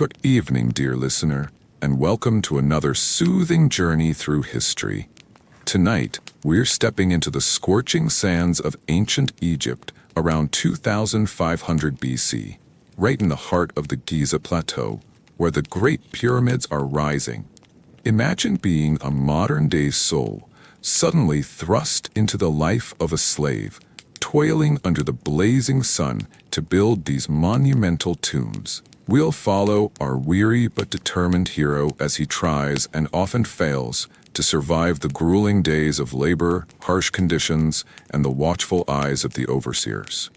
Good evening, dear listener, and welcome to another soothing journey through history. Tonight, we're stepping into the scorching sands of ancient Egypt around 2500 BC, right in the heart of the Giza plateau, where the great pyramids are rising. Imagine being a modern-day soul, suddenly thrust into the life of a slave, toiling under the blazing sun to build these monumental tombs. We'll follow our weary but determined hero as he tries and often fails to survive the grueling days of labor, harsh conditions, and the watchful eyes of the overseers.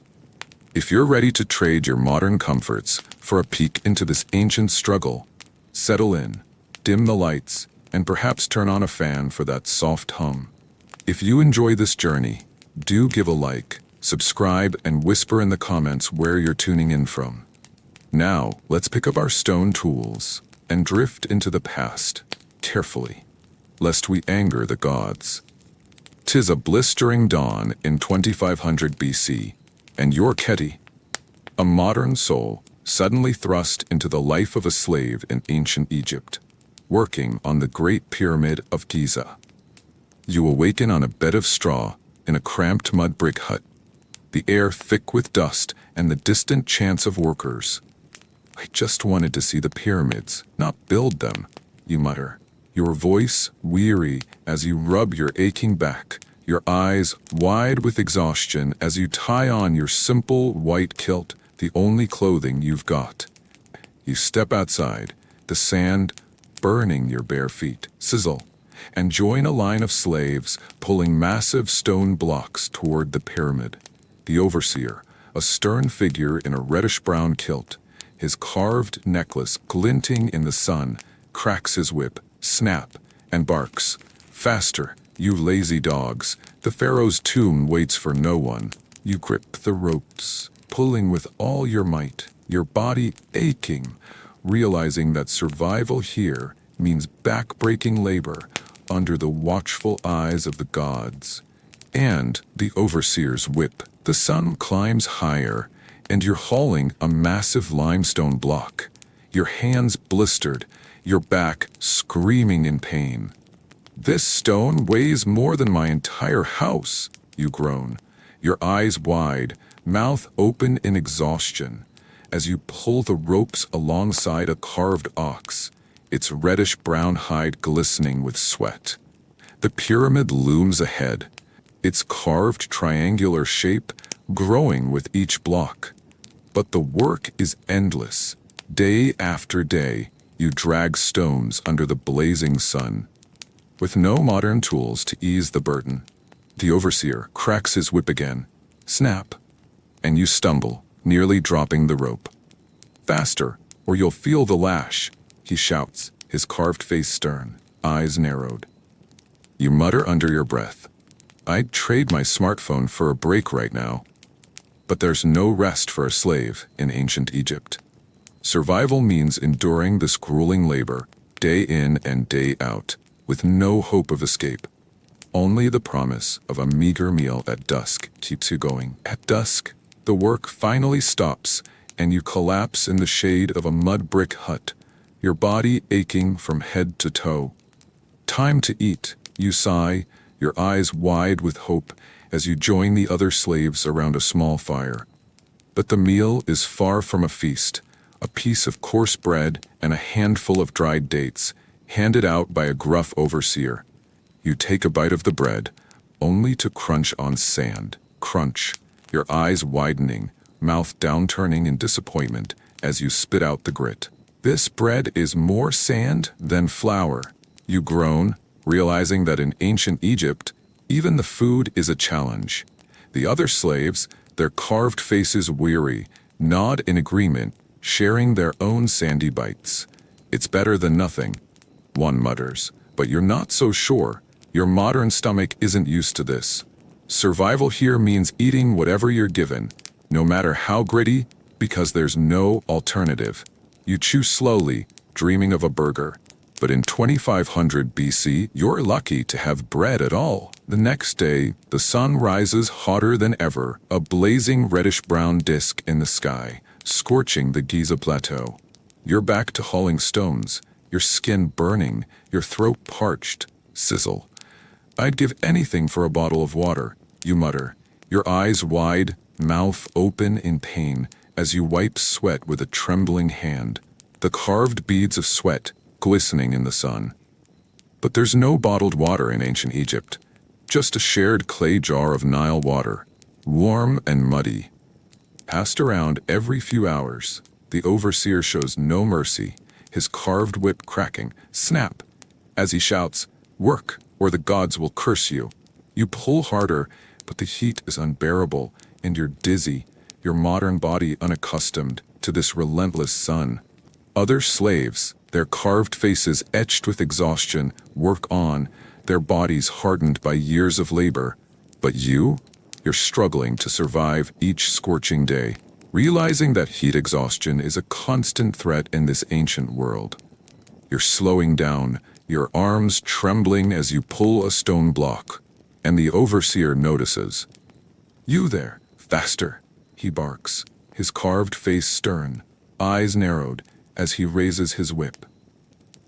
If you're ready to trade your modern comforts for a peek into this ancient struggle, settle in, dim the lights, and perhaps turn on a fan for that soft hum. If you enjoy this journey, do give a like, subscribe, and whisper in the comments where you're tuning in from. Now, let's pick up our stone tools and drift into the past, carefully, lest we anger the gods. 'Tis a blistering dawn in 2500 BC, and you're Keti, a modern soul suddenly thrust into the life of a slave in ancient Egypt, working on the Great Pyramid of Giza. You awaken on a bed of straw in a cramped mud brick hut, the air thick with dust and the distant chants of workers. I just wanted to see the pyramids, not build them, you mutter, your voice weary as you rub your aching back, your eyes wide with exhaustion as you tie on your simple white kilt, the only clothing you've got. You step outside, the sand burning your bare feet, sizzle, and join a line of slaves pulling massive stone blocks toward the pyramid. The overseer, a stern figure in a reddish-brown kilt, his carved necklace glinting in the sun, cracks his whip, snap, and barks. Faster, you lazy dogs. The pharaoh's tomb waits for no one. You grip the ropes, pulling with all your might, your body aching, realizing that survival here means back-breaking labor under the watchful eyes of the gods. And the overseer's whip. The sun climbs higher, and you're hauling a massive limestone block, your hands blistered, your back screaming in pain. This stone weighs more than my entire house, you groan, your eyes wide, mouth open in exhaustion, as you pull the ropes alongside a carved ox, its reddish-brown hide glistening with sweat. The pyramid looms ahead, its carved triangular shape growing with each block. But the work is endless. Day after day, you drag stones under the blazing sun. With no modern tools to ease the burden, the overseer cracks his whip again. Snap, and you stumble, nearly dropping the rope. Faster, or you'll feel the lash, he shouts, his carved face stern, eyes narrowed. You mutter under your breath, I'd trade my smartphone for a break right now. But there's no rest for a slave in ancient Egypt. Survival means enduring this grueling labor, day in and day out, with no hope of escape. Only the promise of a meager meal at dusk keeps you going. At dusk, the work finally stops, and you collapse in the shade of a mud brick hut, your body aching from head to toe. Time to eat, you sigh, your eyes wide with hope, as you join the other slaves around a small fire. But the meal is far from a feast, a piece of coarse bread and a handful of dried dates, handed out by a gruff overseer. You take a bite of the bread, only to crunch on sand. Crunch, your eyes widening, mouth downturning in disappointment as you spit out the grit. This bread is more sand than flour, you groan, realizing that in ancient Egypt, even the food is a challenge. The other slaves, their carved faces weary, nod in agreement, sharing their own sandy bites. It's better than nothing, one mutters, but you're not so sure. Your modern stomach isn't used to this. Survival here means eating whatever you're given, no matter how gritty, because there's no alternative. You chew slowly, dreaming of a burger. But in 2500 BC, you're lucky to have bread at all. The next day, the sun rises hotter than ever, a blazing reddish-brown disk in the sky, scorching the Giza plateau. You're back to hauling stones, your skin burning, your throat parched. Sizzle. "I'd give anything for a bottle of water," you mutter, your eyes wide, mouth open in pain, as you wipe sweat with a trembling hand, the carved beads of sweat glistening in the sun. But there's no bottled water in ancient Egypt, just a shared clay jar of Nile water, warm and muddy. Passed around every few hours, the overseer shows no mercy, his carved whip cracking, snap, as he shouts, "Work, or the gods will curse you." You pull harder, but the heat is unbearable, and you're dizzy, your modern body unaccustomed to this relentless sun. Other slaves, their carved faces etched with exhaustion, work on, their bodies hardened by years of labor. But you're struggling to survive each scorching day, realizing that heat exhaustion is a constant threat in this ancient world. You're slowing down, your arms trembling as you pull a stone block, and the overseer notices. "You there, faster," he barks, his carved face stern, eyes narrowed as he raises his whip.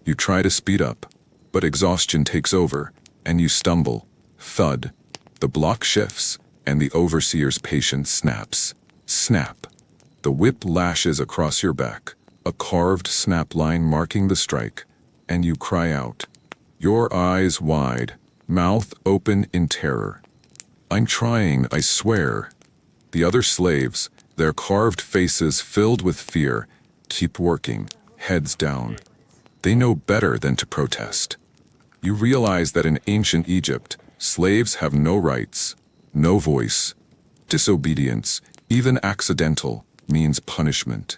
You try to speed up, but exhaustion takes over, and you stumble. Thud. The block shifts, and the overseer's patience snaps. Snap. The whip lashes across your back, a carved snap line marking the strike, and you cry out, your eyes wide, mouth open in terror. "I'm trying, I swear." The other slaves, their carved faces filled with fear, keep working, heads down. They know better than to protest. You realize that in ancient Egypt, slaves have no rights, no voice. Disobedience, even accidental, means punishment.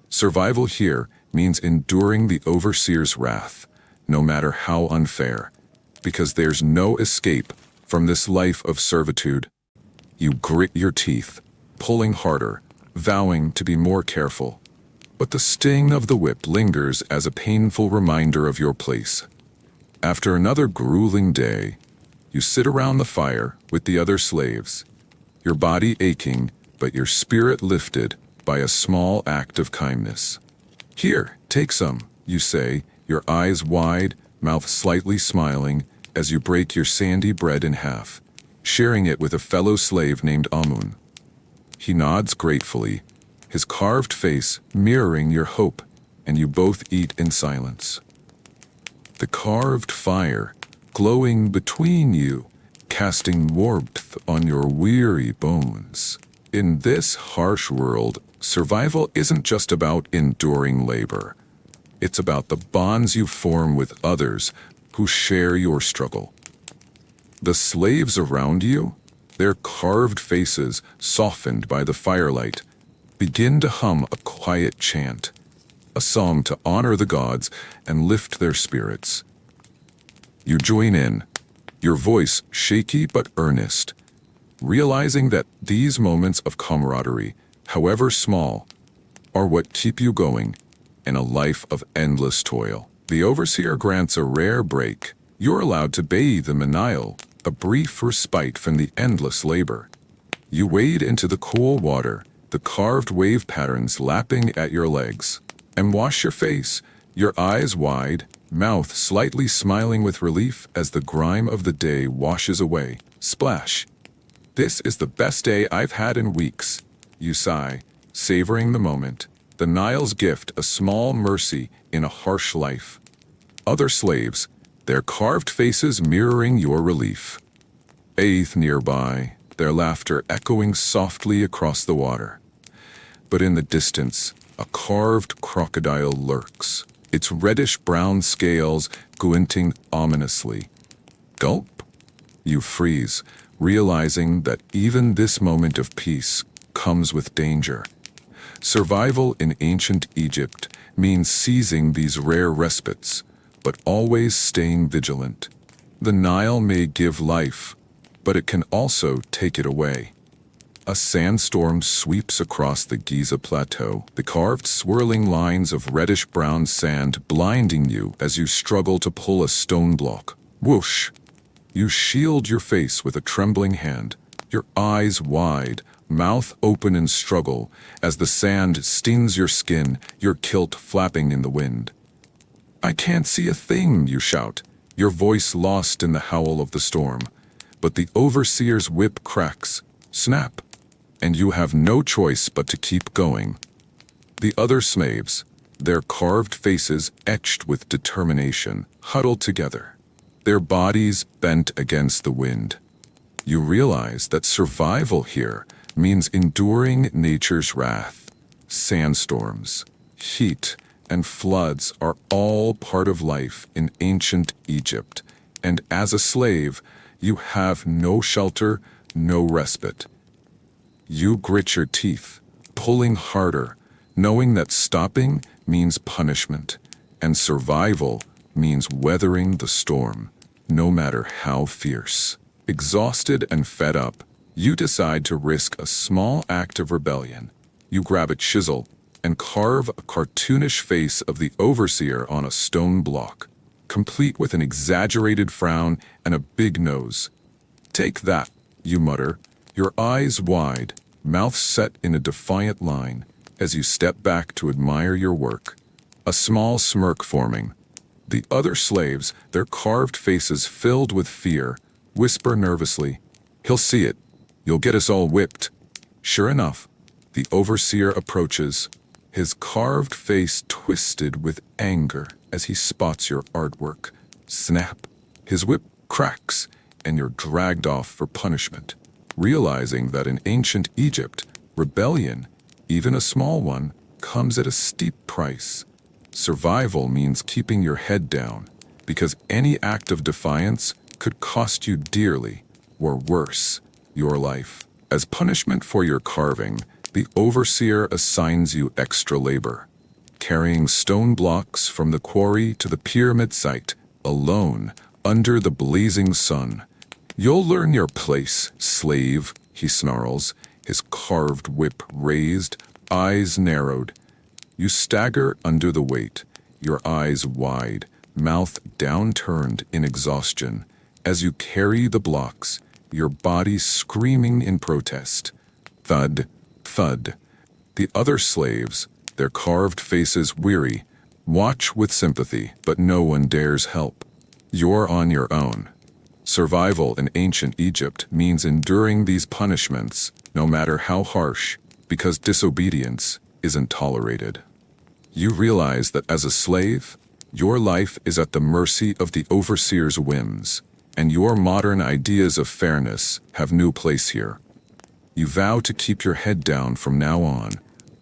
Survival here means enduring the overseer's wrath, no matter how unfair, because there's no escape from this life of servitude. You grit your teeth, pulling harder, vowing to be more careful. But the sting of the whip lingers as a painful reminder of your place. After another grueling day, you sit around the fire with the other slaves, your body aching, but your spirit lifted by a small act of kindness. "Here, take some," you say, your eyes wide, mouth slightly smiling, as you break your sandy bread in half, sharing it with a fellow slave named Amun. He nods gratefully, his carved face mirroring your hope, and you both eat in silence. The carved fire, glowing between you, casting warmth on your weary bones. In this harsh world, survival isn't just about enduring labor. It's about the bonds you form with others who share your struggle. The slaves around you, their carved faces softened by the firelight, begin to hum a quiet chant, a song to honor the gods and lift their spirits. You join in, your voice shaky but earnest, realizing that these moments of camaraderie, however small, are what keep you going in a life of endless toil. The overseer grants a rare break. You're allowed to bathe in the Nile, a brief respite from the endless labor. You wade into the cool water, the carved wave patterns lapping at your legs, and wash your face, your eyes wide, mouth slightly smiling with relief as the grime of the day washes away. Splash. "This is the best day I've had in weeks," you sigh, savoring the moment. The Nile's gift, a small mercy in a harsh life. Other slaves, their carved faces mirroring your relief. Bathe nearby, their laughter echoing softly across the water. But in the distance, a carved crocodile lurks, its reddish-brown scales glinting ominously. Gulp. You freeze, realizing that even this moment of peace comes with danger. Survival in ancient Egypt means seizing these rare respites, but always staying vigilant. The Nile may give life, but it can also take it away. A sandstorm sweeps across the Giza plateau, the carved swirling lines of reddish-brown sand blinding you as you struggle to pull a stone block. Whoosh! You shield your face with a trembling hand, your eyes wide, mouth open in struggle as the sand stings your skin, your kilt flapping in the wind. "I can't see a thing," you shout, your voice lost in the howl of the storm. But the overseer's whip cracks, snap, and you have no choice but to keep going. The other slaves, their carved faces etched with determination, huddle together, their bodies bent against the wind. You realize that survival here means enduring nature's wrath. Sandstorms, heat, and floods are all part of life in ancient Egypt, and as a slave, you have no shelter, no respite. You grit your teeth, pulling harder, knowing that stopping means punishment, and survival means weathering the storm, no matter how fierce. Exhausted and fed up, you decide to risk a small act of rebellion. You grab a chisel and carve a cartoonish face of the overseer on a stone block, complete with an exaggerated frown and a big nose. "Take that," you mutter, your eyes wide, mouth set in a defiant line, as you step back to admire your work. A small smirk forming. The other slaves, their carved faces filled with fear, whisper nervously, "He'll see it. You'll get us all whipped." Sure enough, the overseer approaches, his carved face twisted with anger as he spots your artwork. Snap! His whip cracks, and you're dragged off for punishment. Realizing that in ancient Egypt, rebellion, even a small one, comes at a steep price. Survival means keeping your head down, because any act of defiance could cost you dearly, or worse, your life. As punishment for your carving, the overseer assigns you extra labor, carrying stone blocks from the quarry to the pyramid site, alone, under the blazing sun. "You'll learn your place, slave," he snarls, his carved whip raised, eyes narrowed. You stagger under the weight, your eyes wide, mouth downturned in exhaustion, as you carry the blocks, your body screaming in protest. Thud, thud. The other slaves, their carved faces weary, watch with sympathy, but no one dares help. You're on your own. Survival in ancient Egypt means enduring these punishments, no matter how harsh, because disobedience isn't tolerated. You realize that as a slave, your life is at the mercy of the overseer's whims, and your modern ideas of fairness have no place here. You vow to keep your head down from now on,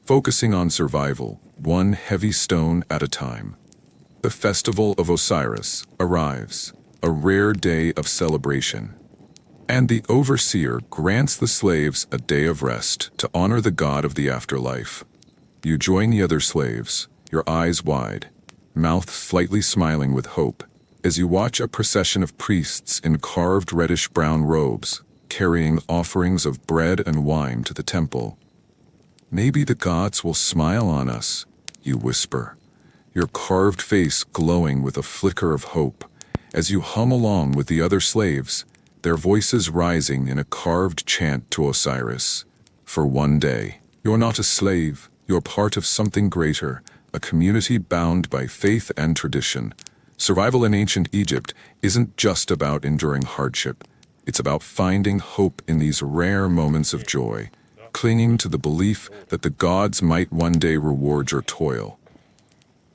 focusing on survival, one heavy stone at a time. The festival of Osiris arrives, a rare day of celebration. And the overseer grants the slaves a day of rest to honor the god of the afterlife. You join the other slaves, your eyes wide, mouth slightly smiling with hope, as you watch a procession of priests in carved reddish-brown robes, carrying offerings of bread and wine to the temple. "Maybe the gods will smile on us," you whisper, your carved face glowing with a flicker of hope, as you hum along with the other slaves, their voices rising in a carved chant to Osiris. For one day, you're not a slave, you're part of something greater, a community bound by faith and tradition. Survival in ancient Egypt isn't just about enduring hardship. It's about finding hope in these rare moments of joy, clinging to the belief that the gods might one day reward your toil.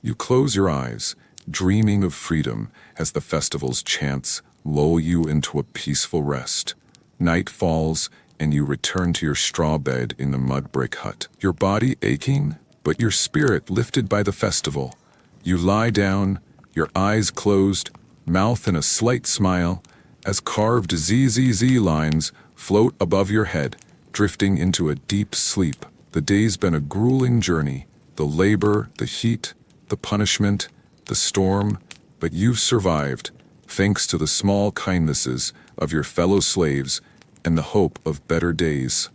You close your eyes, dreaming of freedom as the festival's chants lull you into a peaceful rest. Night falls, and you return to your straw bed in the mud brick hut, your body aching, but your spirit lifted by the festival. You lie down, your eyes closed, mouth in a slight smile, as carved ZZZ lines float above your head, drifting into a deep sleep. The day's been a grueling journey, the labor, the heat, the punishment, the storm, but you've survived, thanks to the small kindnesses of your fellow slaves and the hope of better days.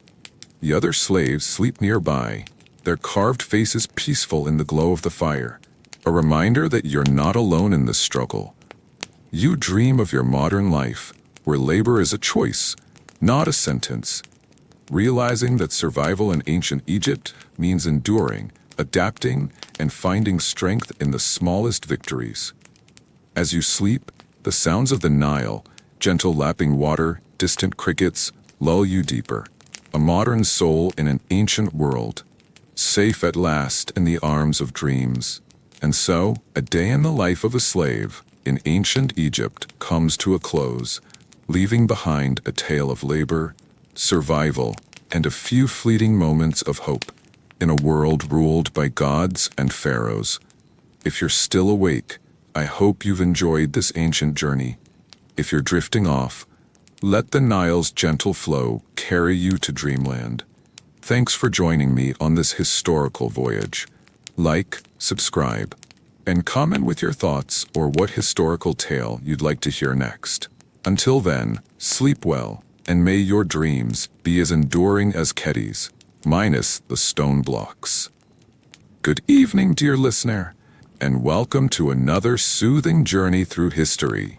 The other slaves sleep nearby, their carved faces peaceful in the glow of the fire, a reminder that you're not alone in this struggle. You dream of your modern life, where labor is a choice, not a sentence. realizing that survival in ancient Egypt means enduring, adapting, and finding strength in the smallest victories. As you sleep, the sounds of the Nile, gentle lapping water, distant crickets, lull you deeper. A modern soul in an ancient world, safe at last in the arms of dreams. And so, a day in the life of a slave in ancient Egypt comes to a close, leaving behind a tale of labor, survival, and a few fleeting moments of hope in a world ruled by gods and pharaohs. If you're still awake, I hope you've enjoyed this ancient journey. If you're drifting off, let the Nile's gentle flow carry you to dreamland. Thanks for joining me on this historical voyage. Like, subscribe, and comment with your thoughts or what historical tale you'd like to hear next. Until then, sleep well, and may your dreams be as enduring as Kedis, minus the stone blocks. Good evening, dear listener, and welcome to another soothing journey through history.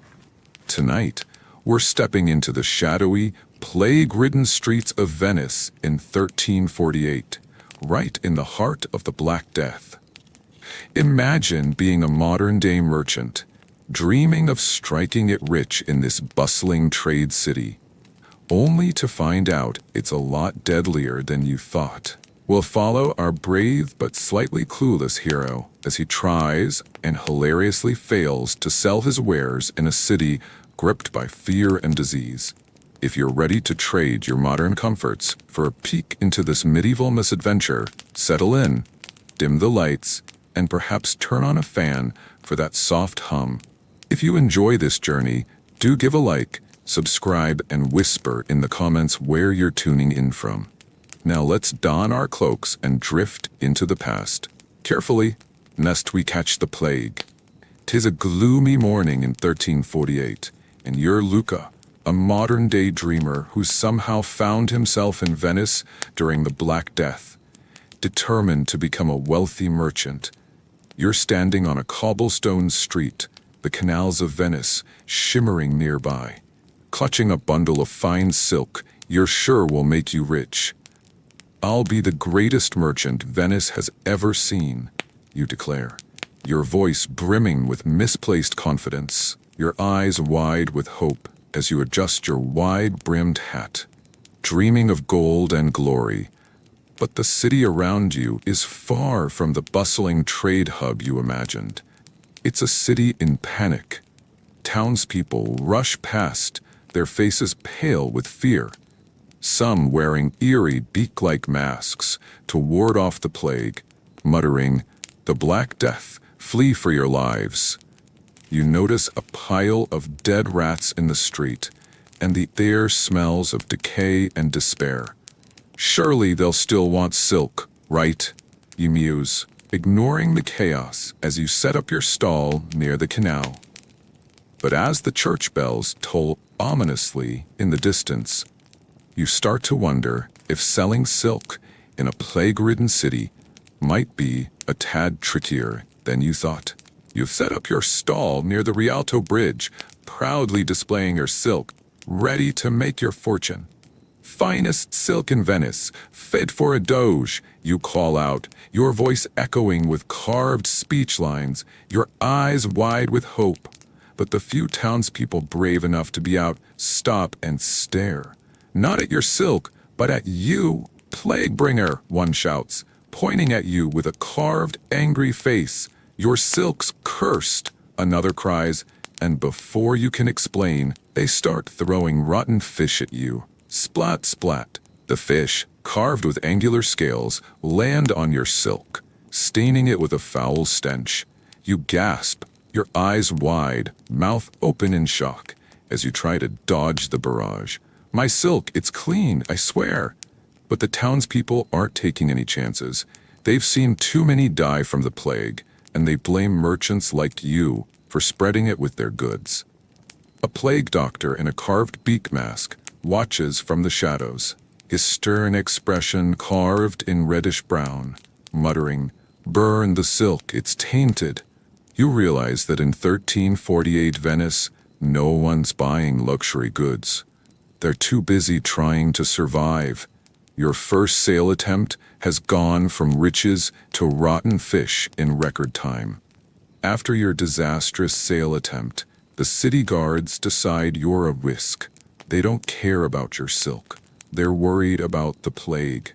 Tonight, we're stepping into the shadowy, plague-ridden streets of Venice in 1348, right in the heart of the Black Death. Imagine being a modern-day merchant, dreaming of striking it rich in this bustling trade city, only to find out it's a lot deadlier than you thought. We'll follow our brave but slightly clueless hero as he tries and hilariously fails to sell his wares in a city gripped by fear and disease. If you're ready to trade your modern comforts for a peek into this medieval misadventure, settle in, dim the lights, and perhaps turn on a fan for that soft hum. If you enjoy this journey, do give a like, subscribe, and whisper in the comments where you're tuning in from. Now let's don our cloaks and drift into the past, carefully, lest we catch the plague. 'Tis a gloomy morning in 1348, and you're Luca, a modern-day dreamer who somehow found himself in Venice during the Black Death, determined to become a wealthy merchant. You're standing on a cobblestone street, the canals of Venice shimmering nearby, clutching a bundle of fine silk you're sure will make you rich. "I'll be the greatest merchant Venice has ever seen," you declare, your voice brimming with misplaced confidence, your eyes wide with hope as you adjust your wide-brimmed hat, dreaming of gold and glory. But the city around you is far from the bustling trade hub you imagined. It's a city in panic. Townspeople rush past, their faces pale with fear, some wearing eerie beak-like masks to ward off the plague, muttering, "The Black Death, flee for your lives." You notice a pile of dead rats in the street, and the air smells of decay and despair. "Surely they'll still want silk, right?" you muse, ignoring the chaos as you set up your stall near the canal. But as the church bells toll ominously in the distance, you start to wonder if selling silk in a plague-ridden city might be a tad trickier than you thought. You've set up your stall near the Rialto Bridge, proudly displaying your silk, ready to make your fortune. "Finest silk in Venice, fit for a doge," you call out, your voice echoing with carved speech lines, your eyes wide with hope. But the few townspeople brave enough to be out stop and stare. "Not at your silk, but at you, plague bringer," one shouts, pointing at you with a carved, angry face. "Your silk's cursed," another cries, and before you can explain, they start throwing rotten fish at you. Splat, splat. The fish, carved with angular scales, land on your silk, staining it with a foul stench. You gasp, your eyes wide, mouth open in shock, as you try to dodge the barrage. "My silk, it's clean, I swear." But the townspeople aren't taking any chances. They've seen too many die from the plague, and they blame merchants like you for spreading it with their goods. A plague doctor in a carved beak mask watches from the shadows, his stern expression carved in reddish-brown, muttering, "Burn the silk, it's tainted." You realize that in 1348 Venice, no one's buying luxury goods. They're too busy trying to survive. Your first sale attempt has gone from riches to rotten fish in record time. After your disastrous sale attempt, the city guards decide you're a risk. They don't care about your silk. They're worried about the plague.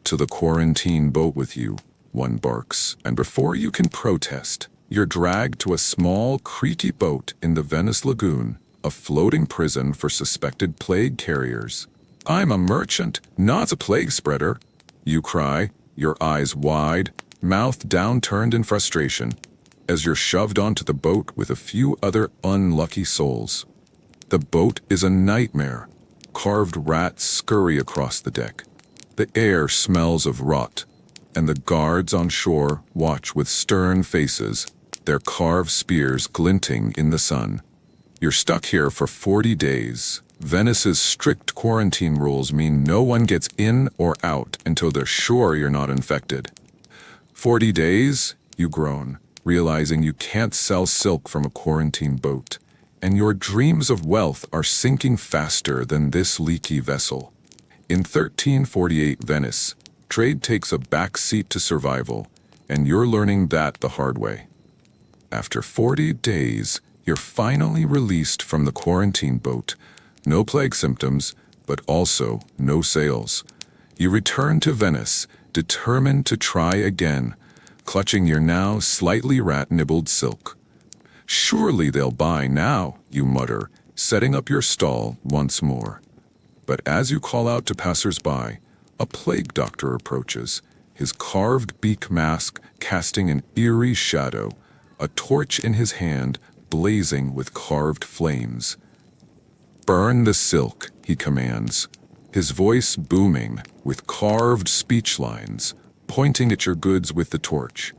"To the quarantine boat with you," one barks, and before you can protest, you're dragged to a small, creaky boat in the Venice lagoon, a floating prison for suspected plague carriers. "I'm a merchant, not a plague spreader," you cry, your eyes wide, mouth downturned in frustration, as you're shoved onto the boat with a few other unlucky souls. The boat is a nightmare. Carved rats scurry across the deck. The air smells of rot, and the guards on shore watch with stern faces, their carved spears glinting in the sun. You're stuck here for 40 days. Venice's strict quarantine rules mean no one gets in or out until they're sure you're not infected. 40 days, you groan, realizing you can't sell silk from a quarantine boat, and your dreams of wealth are sinking faster than this leaky vessel. In 1348 Venice, trade takes a back seat to survival, and you're learning that the hard way. After 40 days, you're finally released from the quarantine boat. No plague symptoms, but also no sales. You return to Venice, determined to try again, clutching your now slightly rat-nibbled silk. "Surely they'll buy now," you mutter, setting up your stall once more. But as you call out to passers-by, a plague doctor approaches, his carved beak mask casting an eerie shadow, a torch in his hand blazing with carved flames. "Burn the silk," he commands, his voice booming with carved speech lines, pointing at your goods with the torch.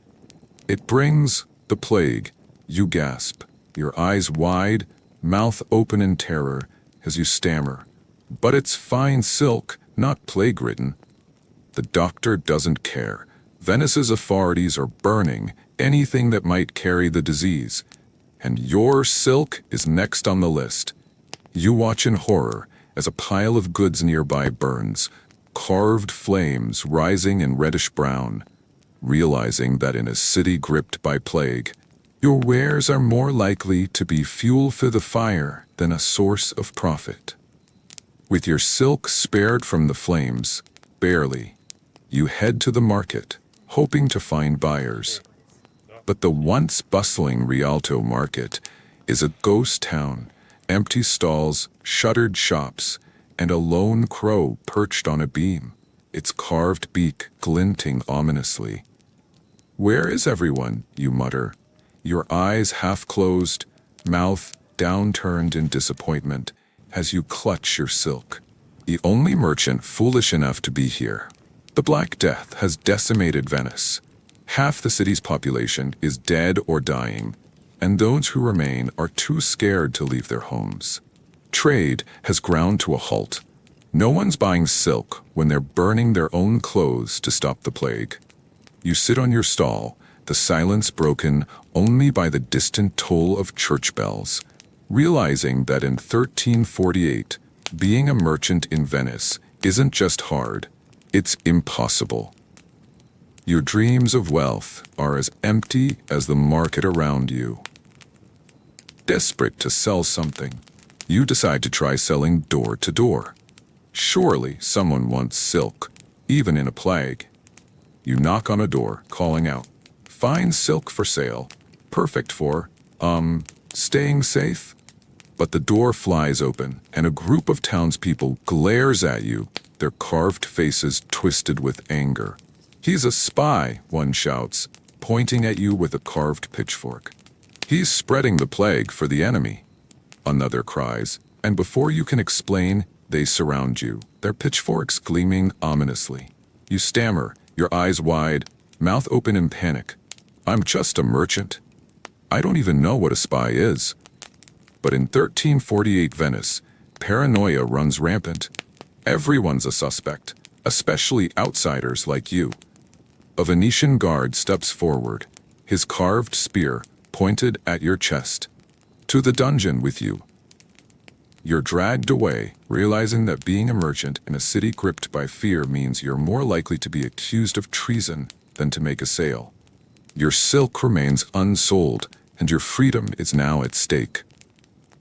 "It brings the plague," you gasp, your eyes wide, mouth open in terror as you stammer. "But it's fine silk, not plague-ridden." The doctor doesn't care. Venice's authorities are burning anything that might carry the disease, and your silk is next on the list. You watch in horror as a pile of goods nearby burns, carved flames rising in reddish-brown, realizing that in a city gripped by plague, your wares are more likely to be fuel for the fire than a source of profit. With your silk spared from the flames, barely, you head to the market, hoping to find buyers. But the once bustling Rialto market is a ghost town, empty stalls, shuttered shops, and a lone crow perched on a beam, its carved beak glinting ominously. "Where is everyone?" you mutter, your eyes half-closed, mouth downturned in disappointment, as you clutch your silk. The only merchant foolish enough to be here. The Black Death has decimated Venice. Half the city's population is dead or dying, and those who remain are too scared to leave their homes. Trade has ground to a halt. No one's buying silk when they're burning their own clothes to stop the plague. You sit on your stall, the silence broken only by the distant toll of church bells, realizing that in 1348, being a merchant in Venice isn't just hard, it's impossible. Your dreams of wealth are as empty as the market around you. Desperate to sell something, you decide to try selling door to door. Surely someone wants silk, even in a plague. You knock on a door, calling out, "Fine silk for sale, perfect for, staying safe?" But the door flies open, and a group of townspeople glares at you, their carved faces twisted with anger. "He's a spy," one shouts, pointing at you with a carved pitchfork. "He's spreading the plague for the enemy," another cries, and before you can explain, they surround you, their pitchforks gleaming ominously. You stammer, your eyes wide, mouth open in panic. "I'm just a merchant. I don't even know what a spy is." But in 1348 Venice, paranoia runs rampant. Everyone's a suspect, especially outsiders like you. A Venetian guard steps forward, his carved spear pointed at your chest. "To the dungeon with you." You're dragged away, realizing that being a merchant in a city gripped by fear means you're more likely to be accused of treason than to make a sale. Your silk remains unsold, and your freedom is now at stake.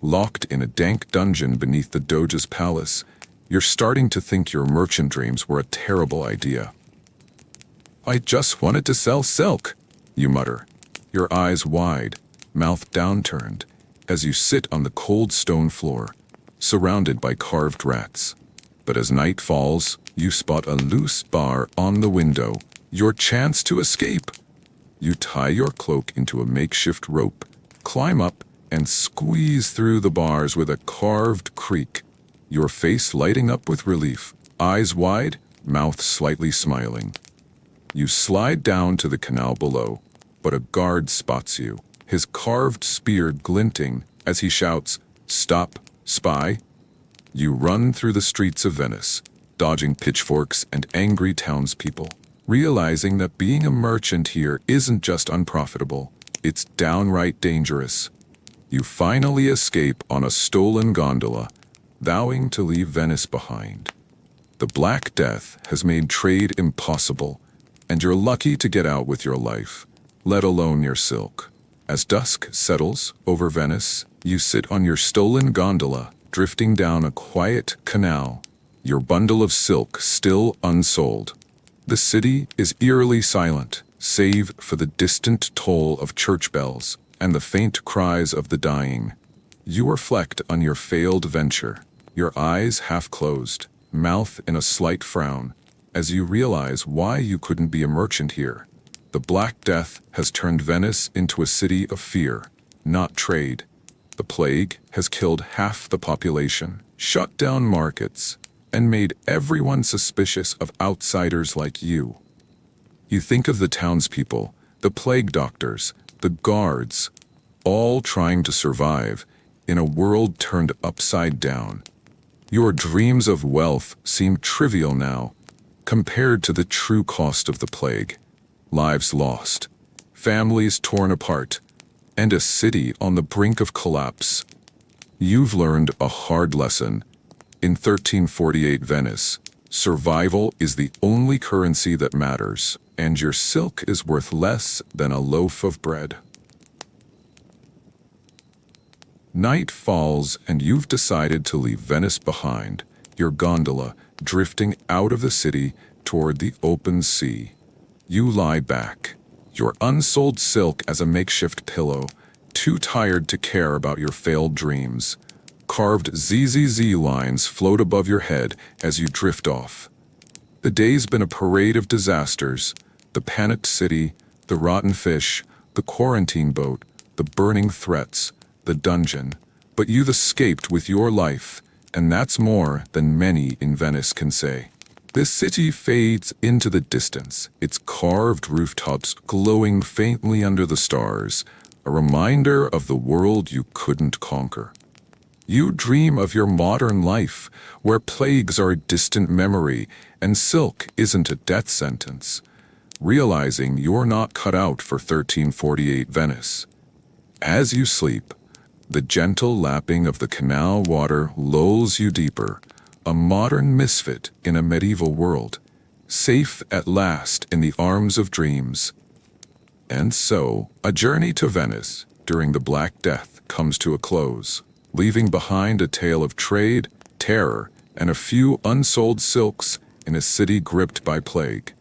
Locked in a dank dungeon beneath the Doge's palace, you're starting to think your merchant dreams were a terrible idea. "I just wanted to sell silk," you mutter, your eyes wide, mouth downturned, as you sit on the cold stone floor, surrounded by carved rats. But as night falls, you spot a loose bar on the window, your chance to escape. You tie your cloak into a makeshift rope, climb up, and squeeze through the bars with a carved creak, your face lighting up with relief, eyes wide, mouth slightly smiling. You slide down to the canal below, but a guard spots you, his carved spear glinting as he shouts, "Stop, spy!" You run through the streets of Venice, dodging pitchforks and angry townspeople, realizing that being a merchant here isn't just unprofitable, it's downright dangerous. You finally escape on a stolen gondola, vowing to leave Venice behind. The Black Death has made trade impossible, and you're lucky to get out with your life, let alone your silk. As dusk settles over Venice, you sit on your stolen gondola, drifting down a quiet canal, your bundle of silk still unsold. The city is eerily silent, save for the distant toll of church bells and the faint cries of the dying. You reflect on your failed venture, your eyes half closed, mouth in a slight frown, as you realize why you couldn't be a merchant here. The Black Death has turned Venice into a city of fear, not trade. The plague has killed half the population, shut down markets, and made everyone suspicious of outsiders like you. You think of the townspeople, the plague doctors, the guards, all trying to survive in a world turned upside down. Your dreams of wealth seem trivial now, compared to the true cost of the plague. Lives lost, families torn apart, and a city on the brink of collapse. You've learned a hard lesson. In 1348 Venice, survival is the only currency that matters, and your silk is worth less than a loaf of bread. Night falls and you've decided to leave Venice behind, your gondola drifting out of the city toward the open sea. You lie back, your unsold silk as a makeshift pillow, too tired to care about your failed dreams. Carved ZZZ lines float above your head as you drift off. The day's been a parade of disasters: the panicked city, the rotten fish, the quarantine boat, the burning threats, the dungeon. But you've escaped with your life, and that's more than many in Venice can say. This city fades into the distance, its carved rooftops glowing faintly under the stars, a reminder of the world you couldn't conquer. You dream of your modern life, where plagues are a distant memory and silk isn't a death sentence, realizing you're not cut out for 1348 Venice. As you sleep, the gentle lapping of the canal water lulls you deeper, a modern misfit in a medieval world, safe at last in the arms of dreams. And so, a journey to Venice during the Black Death comes to a close, leaving behind a tale of trade, terror, and a few unsold silks in a city gripped by plague.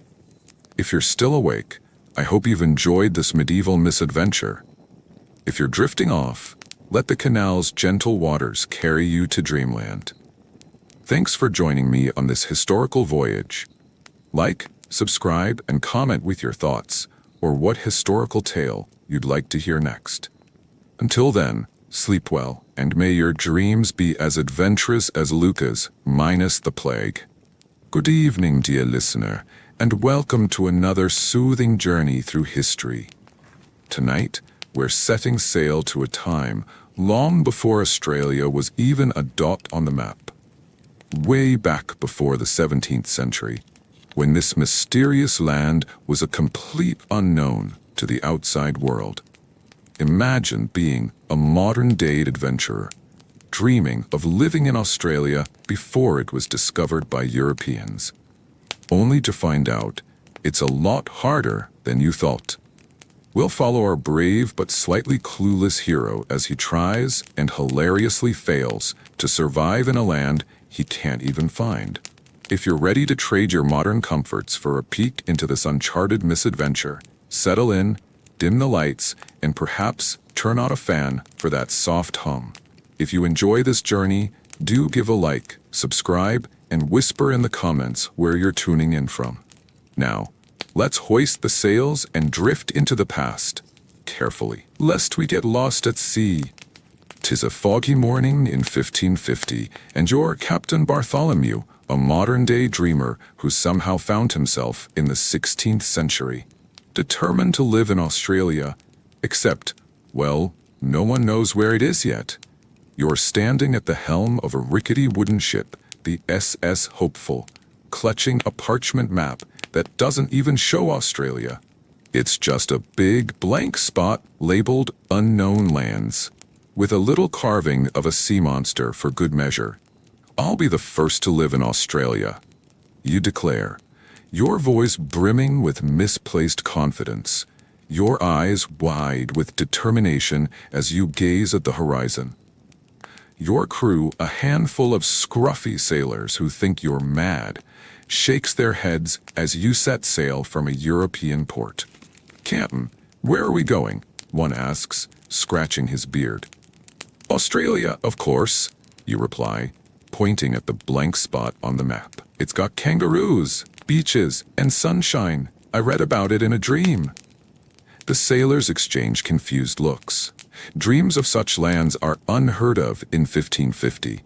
If you're still awake, I hope you've enjoyed this medieval misadventure. If you're drifting off, let the canal's gentle waters carry you to dreamland. Thanks for joining me on this historical voyage. Like, subscribe, and comment with your thoughts, or what historical tale you'd like to hear next. Until then, sleep well, and may your dreams be as adventurous as Luca's, minus the plague. Good evening, dear listener, and welcome to another soothing journey through history. Tonight, we're setting sail to a time long before Australia was even a dot on the map. Way back before the 17th century, when this mysterious land was a complete unknown to the outside world. Imagine being a modern-day adventurer, dreaming of living in Australia before it was discovered by Europeans, only to find out it's a lot harder than you thought. We'll follow our brave but slightly clueless hero as he tries and hilariously fails to survive in a land he can't even find. If you're ready to trade your modern comforts for a peek into this uncharted misadventure, settle in, dim the lights, and perhaps turn on a fan for that soft hum. If you enjoy this journey, do give a like, subscribe, and whisper in the comments where you're tuning in from. Now, let's hoist the sails and drift into the past, carefully, lest we get lost at sea. 'Tis a foggy morning in 1550, and you're Captain Bartholomew, a modern-day dreamer who somehow found himself in the 16th century, determined to live in Australia, except, well, no one knows where it is yet. You're standing at the helm of a rickety wooden ship, the SS Hopeful, clutching a parchment map that doesn't even show Australia. It's just a big blank spot labeled Unknown Lands, with a little carving of a sea monster for good measure. I'll be the first to live in Australia, you declare, your voice brimming with misplaced confidence, your eyes wide with determination as you gaze at the horizon. Your crew, a handful of scruffy sailors who think you're mad, shakes their heads as you set sail from a European port. "Captain, where are we going?" one asks, scratching his beard. "Australia, of course," you reply, pointing at the blank spot on the map. "It's got kangaroos, beaches, and sunshine. I read about it in a dream." The sailors exchange confused looks. Dreams of such lands are unheard of in 1550.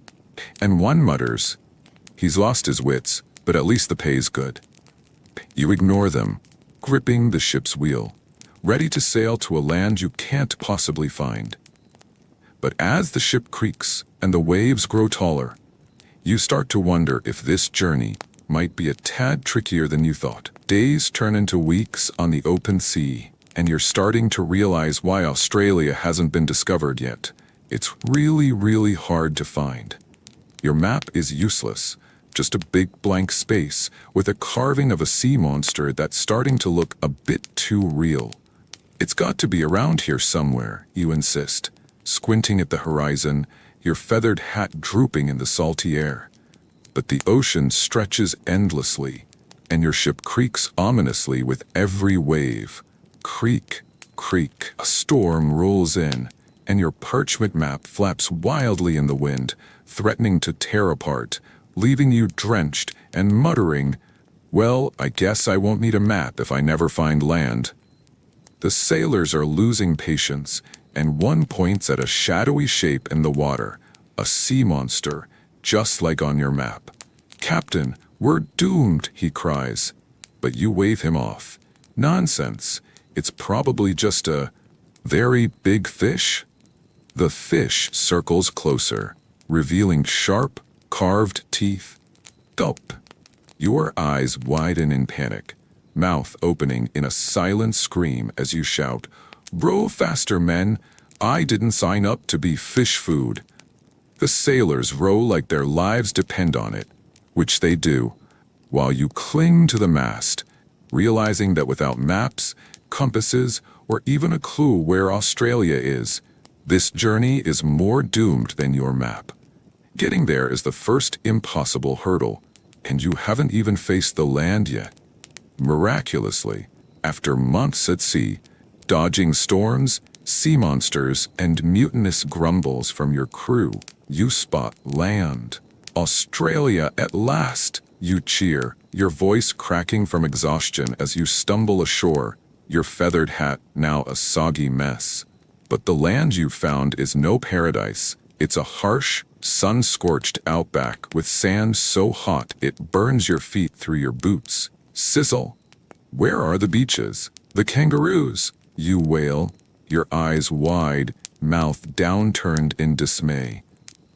And one mutters, "He's lost his wits, but at least the pay's good." You ignore them, gripping the ship's wheel, ready to sail to a land you can't possibly find. But as the ship creaks and the waves grow taller, you start to wonder if this journey might be a tad trickier than you thought. Days turn into weeks on the open sea, and you're starting to realize why Australia hasn't been discovered yet. It's really hard to find. Your map is useless, just a big blank space with a carving of a sea monster that's starting to look a bit too real. "It's got to be around here somewhere," you insist, squinting at the horizon, your feathered hat drooping in the salty air. But the ocean stretches endlessly, and your ship creaks ominously with every wave. Creak, creak. A storm rolls in, and your parchment map flaps wildly in the wind, threatening to tear apart, leaving you drenched and muttering, "Well, I guess I won't need a map if I never find land." The sailors are losing patience, and one points at a shadowy shape in the water, a sea monster, just like on your map. "Captain, we're doomed," he cries. But you wave him off. "Nonsense. It's probably just a very big fish." The fish circles closer, revealing sharp, carved teeth. Gulp. Your eyes widen in panic, mouth opening in a silent scream as you shout, "Row faster, men! I didn't sign up to be fish food." The sailors row like their lives depend on it, which they do, while you cling to the mast, realizing that without maps, compasses, or even a clue where Australia is, this journey is more doomed than your map. Getting there is the first impossible hurdle, and you haven't even faced the land yet. Miraculously, after months at sea, dodging storms, sea monsters, and mutinous grumbles from your crew, you spot land. "Australia at last!" you cheer, your voice cracking from exhaustion as you stumble ashore, your feathered hat now a soggy mess. But the land you found is no paradise. It's a harsh, sun-scorched outback with sand so hot it burns your feet through your boots. Sizzle! Where are the beaches? The kangaroos? You wail, your eyes wide, mouth downturned in dismay,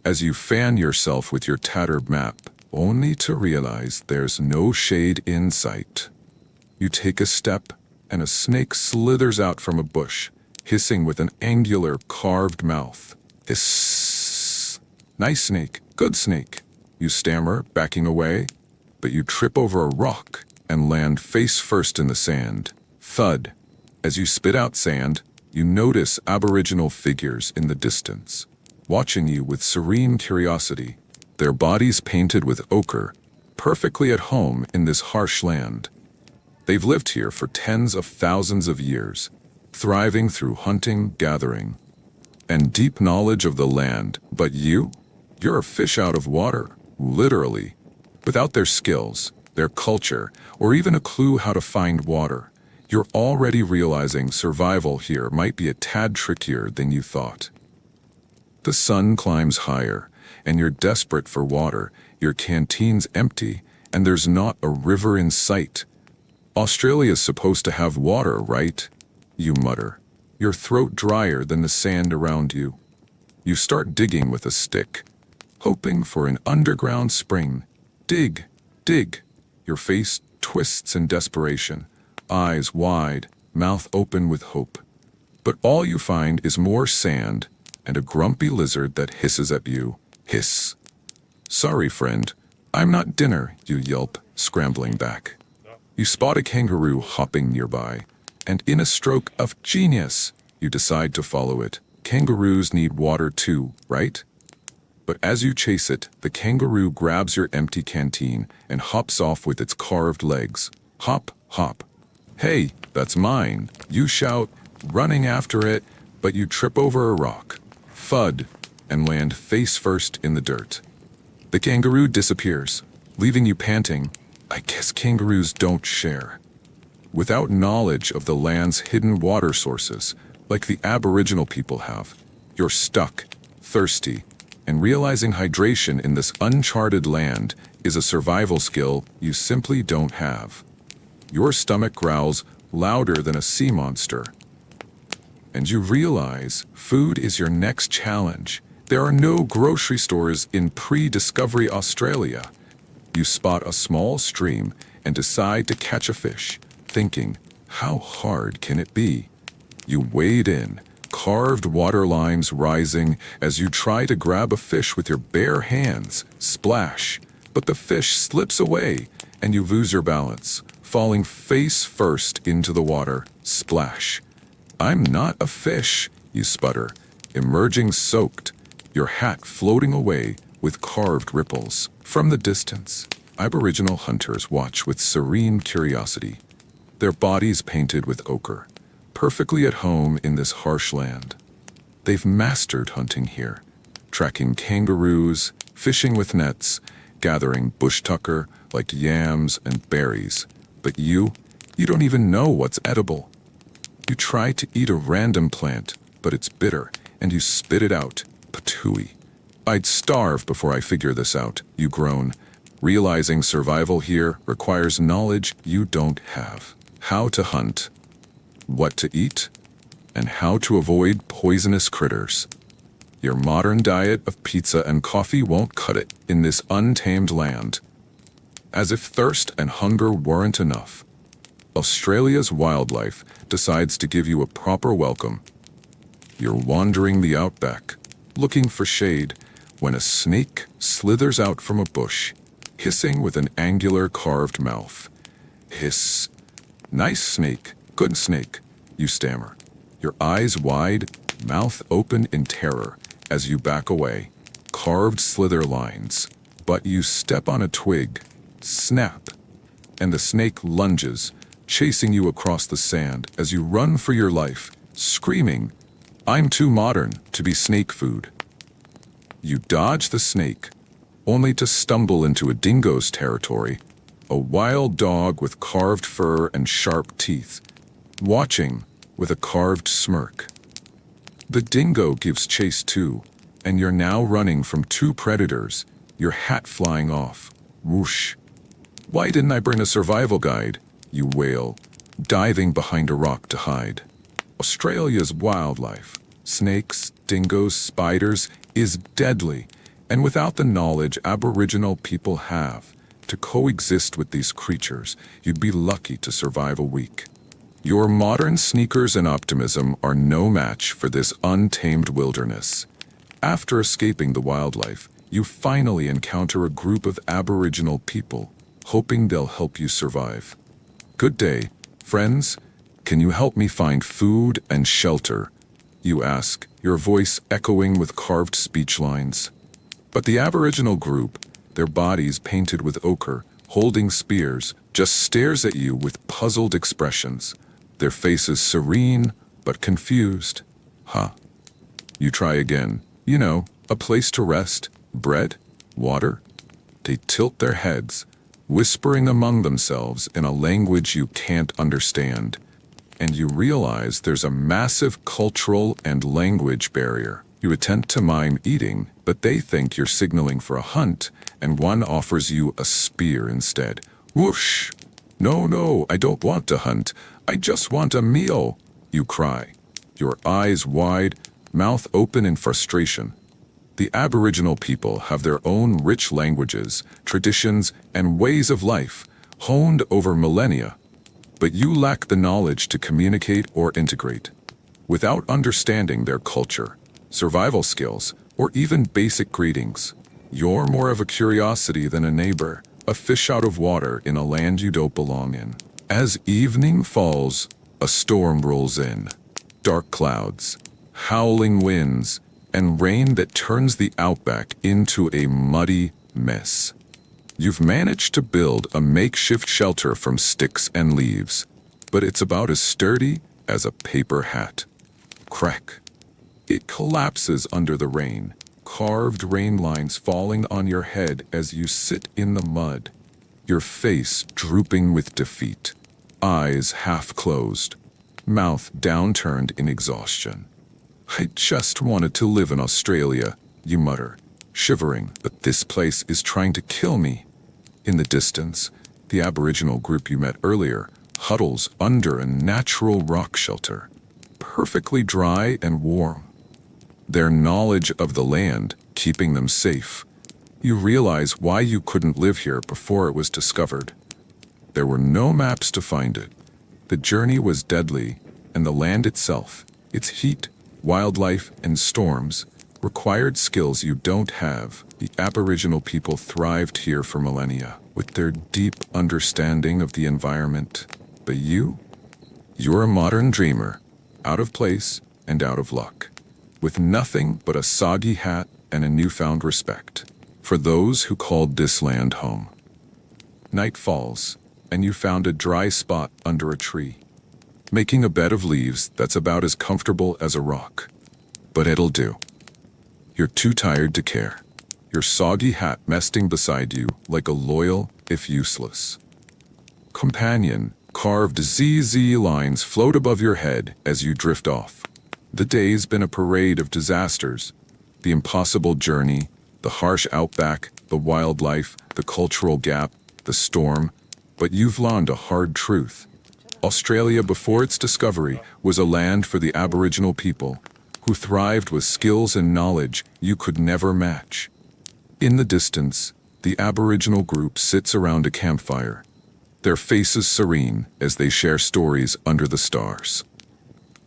as you fan yourself with your tattered map, only to realize there's no shade in sight. You take a step, and a snake slithers out from a bush, hissing with an angular, carved mouth. Hiss! Nice snake, good snake, you stammer, backing away, but you trip over a rock and land face first in the sand. Thud. As you spit out sand, you notice aboriginal figures in the distance, watching you with serene curiosity, their bodies painted with ochre, perfectly at home in this harsh land. They've lived here for tens of thousands of years, thriving through hunting, gathering, and deep knowledge of the land. But you're a fish out of water, literally. Without their skills, their culture, or even a clue how to find water, you're already realizing survival here might be a tad trickier than you thought. The sun climbs higher, and you're desperate for water. Your canteen's empty, and there's not a river in sight. Australia's supposed to have water, right? You mutter, your throat drier than the sand around you. You start digging with a stick, hoping for an underground spring. Dig, dig. Your face twists in desperation, eyes wide, mouth open with hope. But all you find is more sand and a grumpy lizard that hisses at you. Hiss. Sorry, friend. I'm not dinner, you yelp, scrambling back. You spot a kangaroo hopping nearby, and in a stroke of genius, you decide to follow it. Kangaroos need water too, right? But as you chase it, the kangaroo grabs your empty canteen and hops off with its carved legs. Hop, hop. Hey, that's mine, you shout, running after it, but you trip over a rock, thud, and land face first in the dirt. The kangaroo disappears, leaving you panting. I guess kangaroos don't share. Without knowledge of the land's hidden water sources, like the Aboriginal people have, you're stuck, thirsty, and realizing hydration in this uncharted land is a survival skill you simply don't have. Your stomach growls louder than a sea monster. And you realize food is your next challenge. There are no grocery stores in pre-discovery Australia. You spot a small stream and decide to catch a fish, thinking, how hard can it be? You wade in, carved water lines rising as you try to grab a fish with your bare hands. Splash! But the fish slips away, and you lose your balance, falling face first into the water. Splash! I'm not a fish, you sputter, emerging soaked, your hat floating away with carved ripples. From the distance, Aboriginal hunters watch with serene curiosity, their bodies painted with ochre, perfectly at home in this harsh land. They've mastered hunting here, tracking kangaroos, fishing with nets, gathering bush tucker like yams and berries. But you don't even know what's edible. You try to eat a random plant, but it's bitter, and you spit it out. Patooey. I'd starve before I figure this out, you groan, realizing survival here requires knowledge you don't have. How to hunt, what to eat, and how to avoid poisonous critters. Your modern diet of pizza and coffee won't cut it in this untamed land. As if thirst and hunger weren't enough, Australia's wildlife decides to give you a proper welcome. You're wandering the outback, looking for shade, when a snake slithers out from a bush, hissing with an angular carved mouth. Hiss. Nice snake, good snake, you stammer, your eyes wide, mouth open in terror as you back away. Carved slither lines, but you step on a twig, snap, and the snake lunges, chasing you across the sand as you run for your life, screaming, I'm too modern to be snake food. You dodge the snake, only to stumble into a dingo's territory, a wild dog with carved fur and sharp teeth, watching with a carved smirk. The dingo gives chase too, and you're now running from two predators, your hat flying off. Whoosh. Why didn't I bring a survival guide? You wail, diving behind a rock to hide. Australia's wildlife, snakes, dingoes, spiders, is deadly, and without the knowledge Aboriginal people have to coexist with these creatures, you'd be lucky to survive a week. Your modern sneakers and optimism are no match for this untamed wilderness. After escaping the wildlife, you finally encounter a group of Aboriginal people, hoping they'll help you survive. "Good day, friends. Can you help me find food and shelter?" you ask, your voice echoing with carved speech lines. But the Aboriginal group, their bodies painted with ochre, holding spears, just stares at you with puzzled expressions, their faces serene but confused. Huh. You try again. "You know, a place to rest, bread, water?" They tilt their heads, whispering among themselves in a language you can't understand, and you realize there's a massive cultural and language barrier. You attempt to mime eating, but they think you're signaling for a hunt, and one offers you a spear instead. "Whoosh! No, no, I don't want to hunt. I just want a meal," you cry, your eyes wide, mouth open in frustration. The Aboriginal people have their own rich languages, traditions, and ways of life, honed over millennia. But you lack the knowledge to communicate or integrate. Without understanding their culture, survival skills, or even basic greetings, you're more of a curiosity than a neighbor, a fish out of water in a land you don't belong in. As evening falls, a storm rolls in. Dark clouds, howling winds, and rain that turns the outback into a muddy mess. You've managed to build a makeshift shelter from sticks and leaves, but it's about as sturdy as a paper hat. Crack. It collapses under the rain, carved rain lines falling on your head as you sit in the mud, your face drooping with defeat, eyes half closed, mouth downturned in exhaustion. "I just wanted to live in Australia," you mutter, shivering, "but this place is trying to kill me." In the distance, the Aboriginal group you met earlier huddles under a natural rock shelter, perfectly dry and warm. Their knowledge of the land keeping them safe. You realize why you couldn't live here before it was discovered. There were no maps to find it. The journey was deadly, and the land itself, its heat, wildlife, and storms, required skills you don't have. The Aboriginal people thrived here for millennia, with their deep understanding of the environment. But you're a modern dreamer, out of place and out of luck, with nothing but a soggy hat and a newfound respect for those who called this land home. Night falls, and you found a dry spot under a tree, making a bed of leaves that's about as comfortable as a rock. But it'll do. You're too tired to care, your soggy hat nesting beside you like a loyal, if useless, companion. Carved ZZ lines float above your head as you drift off. The day's been a parade of disasters. The impossible journey, the harsh outback, the wildlife, the cultural gap, the storm. But you've learned a hard truth. Australia before its discovery was a land for the Aboriginal people, who thrived with skills and knowledge you could never match. In the distance, the Aboriginal group sits around a campfire, their faces serene as they share stories under the stars.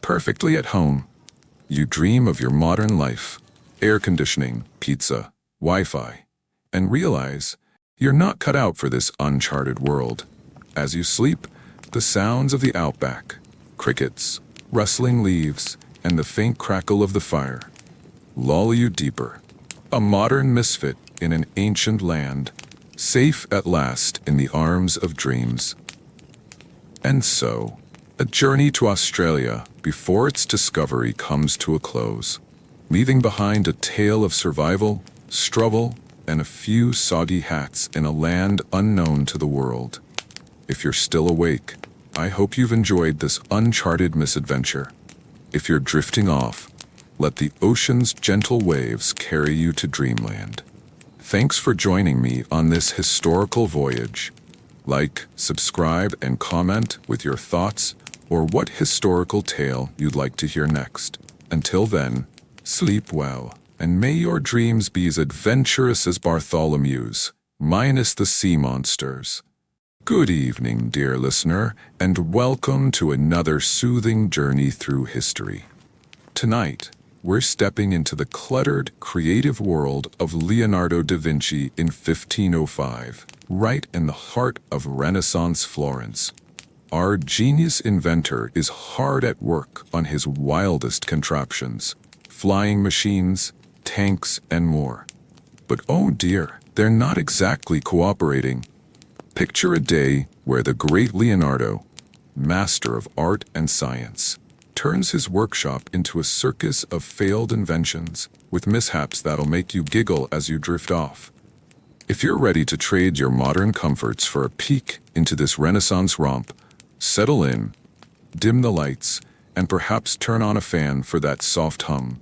Perfectly at home, you dream of your modern life, air conditioning, pizza, Wi-Fi, and realize you're not cut out for this uncharted world. As you sleep, the sounds of the outback, crickets, rustling leaves, and the faint crackle of the fire lull you deeper. A modern misfit in an ancient land, safe at last in the arms of dreams. And so, a journey to Australia before its discovery comes to a close, leaving behind a tale of survival, struggle, and a few soggy hats in a land unknown to the world. If you're still awake, I hope you've enjoyed this uncharted misadventure. If you're drifting off, let the ocean's gentle waves carry you to dreamland. Thanks for joining me on this historical voyage. Like, subscribe, and comment with your thoughts or what historical tale you'd like to hear next. Until then, sleep well, and may your dreams be as adventurous as Bartholomew's, minus the sea monsters. Good evening, dear listener, and welcome to another soothing journey through history. Tonight, we're stepping into the cluttered, creative world of Leonardo da Vinci in 1505, right in the heart of Renaissance Florence. Our genius inventor is hard at work on his wildest contraptions, flying machines, tanks, and more. But oh dear, they're not exactly cooperating. Picture a day where the great Leonardo, master of art and science, turns his workshop into a circus of failed inventions with mishaps that'll make you giggle as you drift off. If you're ready to trade your modern comforts for a peek into this Renaissance romp, settle in, dim the lights, and perhaps turn on a fan for that soft hum.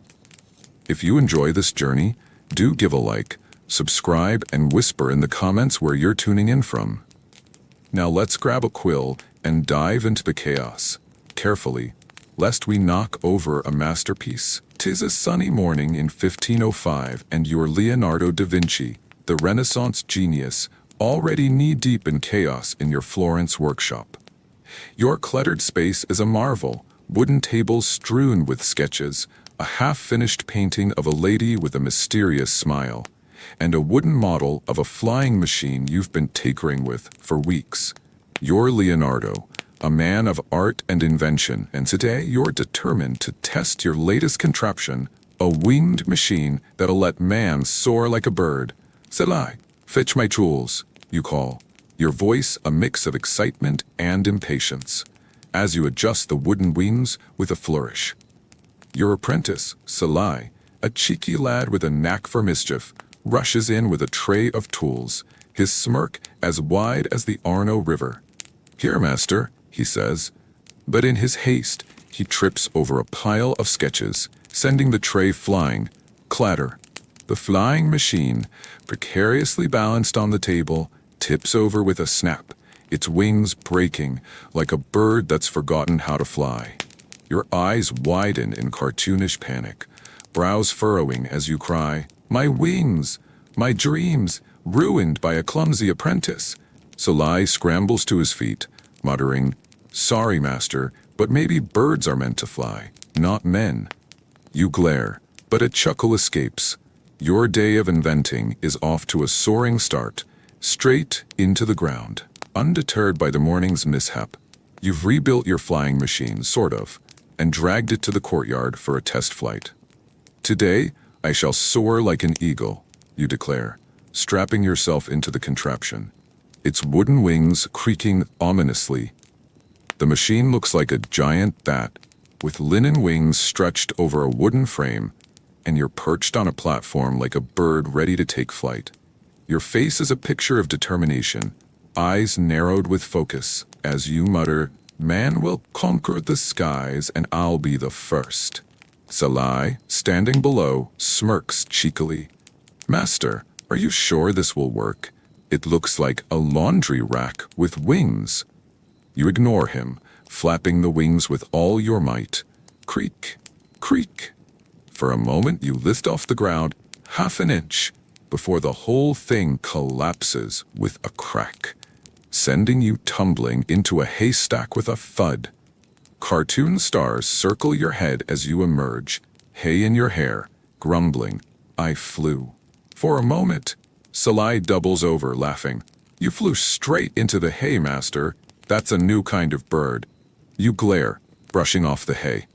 If you enjoy this journey, do give a like, subscribe, and whisper in the comments where you're tuning in from. Now let's grab a quill and dive into the chaos, carefully, lest we knock over a masterpiece. 'Tis a sunny morning in 1505, and you're Leonardo da Vinci, the Renaissance genius, already knee-deep in chaos in your Florence workshop. Your cluttered space is a marvel, wooden tables strewn with sketches, a half-finished painting of a lady with a mysterious smile, and a wooden model of a flying machine you've been tinkering with for weeks. You're Leonardo, a man of art and invention, and today you're determined to test your latest contraption, a winged machine that'll let man soar like a bird. Salai, fetch my tools, you call, your voice a mix of excitement and impatience, as you adjust the wooden wings with a flourish. Your apprentice, Salai, a cheeky lad with a knack for mischief, rushes in with a tray of tools, his smirk as wide as the Arno River. Here, master, he says, but in his haste, he trips over a pile of sketches, sending the tray flying. Clatter. The flying machine, precariously balanced on the table, tips over with a snap, its wings breaking like a bird that's forgotten how to fly. Your eyes widen in cartoonish panic, brows furrowing as you cry, "My wings! My dreams! Ruined by a clumsy apprentice!" Salai scrambles to his feet, muttering, "Sorry, master, but maybe birds are meant to fly, not men." You glare, but a chuckle escapes. Your day of inventing is off to a soaring start, straight into the ground. Undeterred by the morning's mishap, you've rebuilt your flying machine, sort of, and dragged it to the courtyard for a test flight. "Today, I shall soar like an eagle," you declare, strapping yourself into the contraption, its wooden wings creaking ominously. The machine looks like a giant bat, with linen wings stretched over a wooden frame, and you're perched on a platform like a bird ready to take flight. Your face is a picture of determination, eyes narrowed with focus, as you mutter, "Man will conquer the skies, and I'll be the first." Salai, standing below, smirks cheekily. "Master, are you sure this will work? It looks like a laundry rack with wings." You ignore him, flapping the wings with all your might. Creak, creak. For a moment you lift off the ground half an inch before the whole thing collapses with a crack, sending you tumbling into a haystack with a thud. Cartoon stars circle your head as you emerge, hay in your hair, grumbling, "I flew." For a moment, Salai doubles over, laughing. "You flew straight into the hay, master. That's a new kind of bird." You glare, brushing off the hay.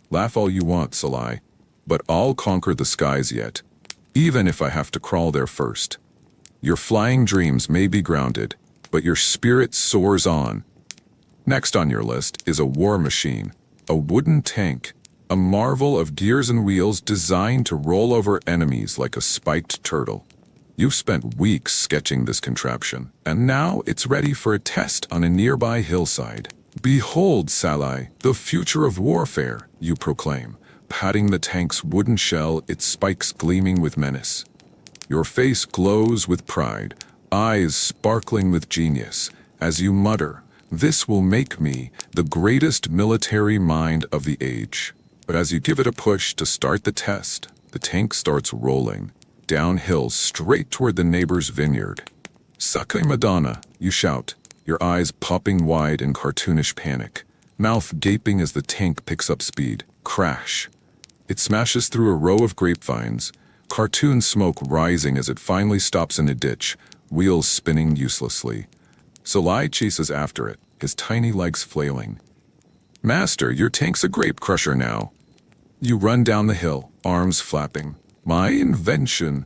"Laugh all you want, Salai, but I'll conquer the skies yet, even if I have to crawl there first." Your flying dreams may be grounded, but your spirit soars on. Next on your list is a war machine, a wooden tank, a marvel of gears and wheels designed to roll over enemies like a spiked turtle. You've spent weeks sketching this contraption, and now it's ready for a test on a nearby hillside. "Behold, Salai, the future of warfare," you proclaim, patting the tank's wooden shell, its spikes gleaming with menace. Your face glows with pride, eyes sparkling with genius, as you mutter, "This will make me the greatest military mind of the age." But as you give it a push to start the test, the tank starts rolling, downhill straight toward the neighbor's vineyard. "Sacre Madonna," you shout, your eyes popping wide in cartoonish panic, mouth gaping as the tank picks up speed. Crash. It smashes through a row of grapevines, cartoon smoke rising as it finally stops in a ditch, wheels spinning uselessly. Salai chases after it, his tiny legs flailing. "Master, your tank's a grape crusher now." You run down the hill, arms flapping. "My invention,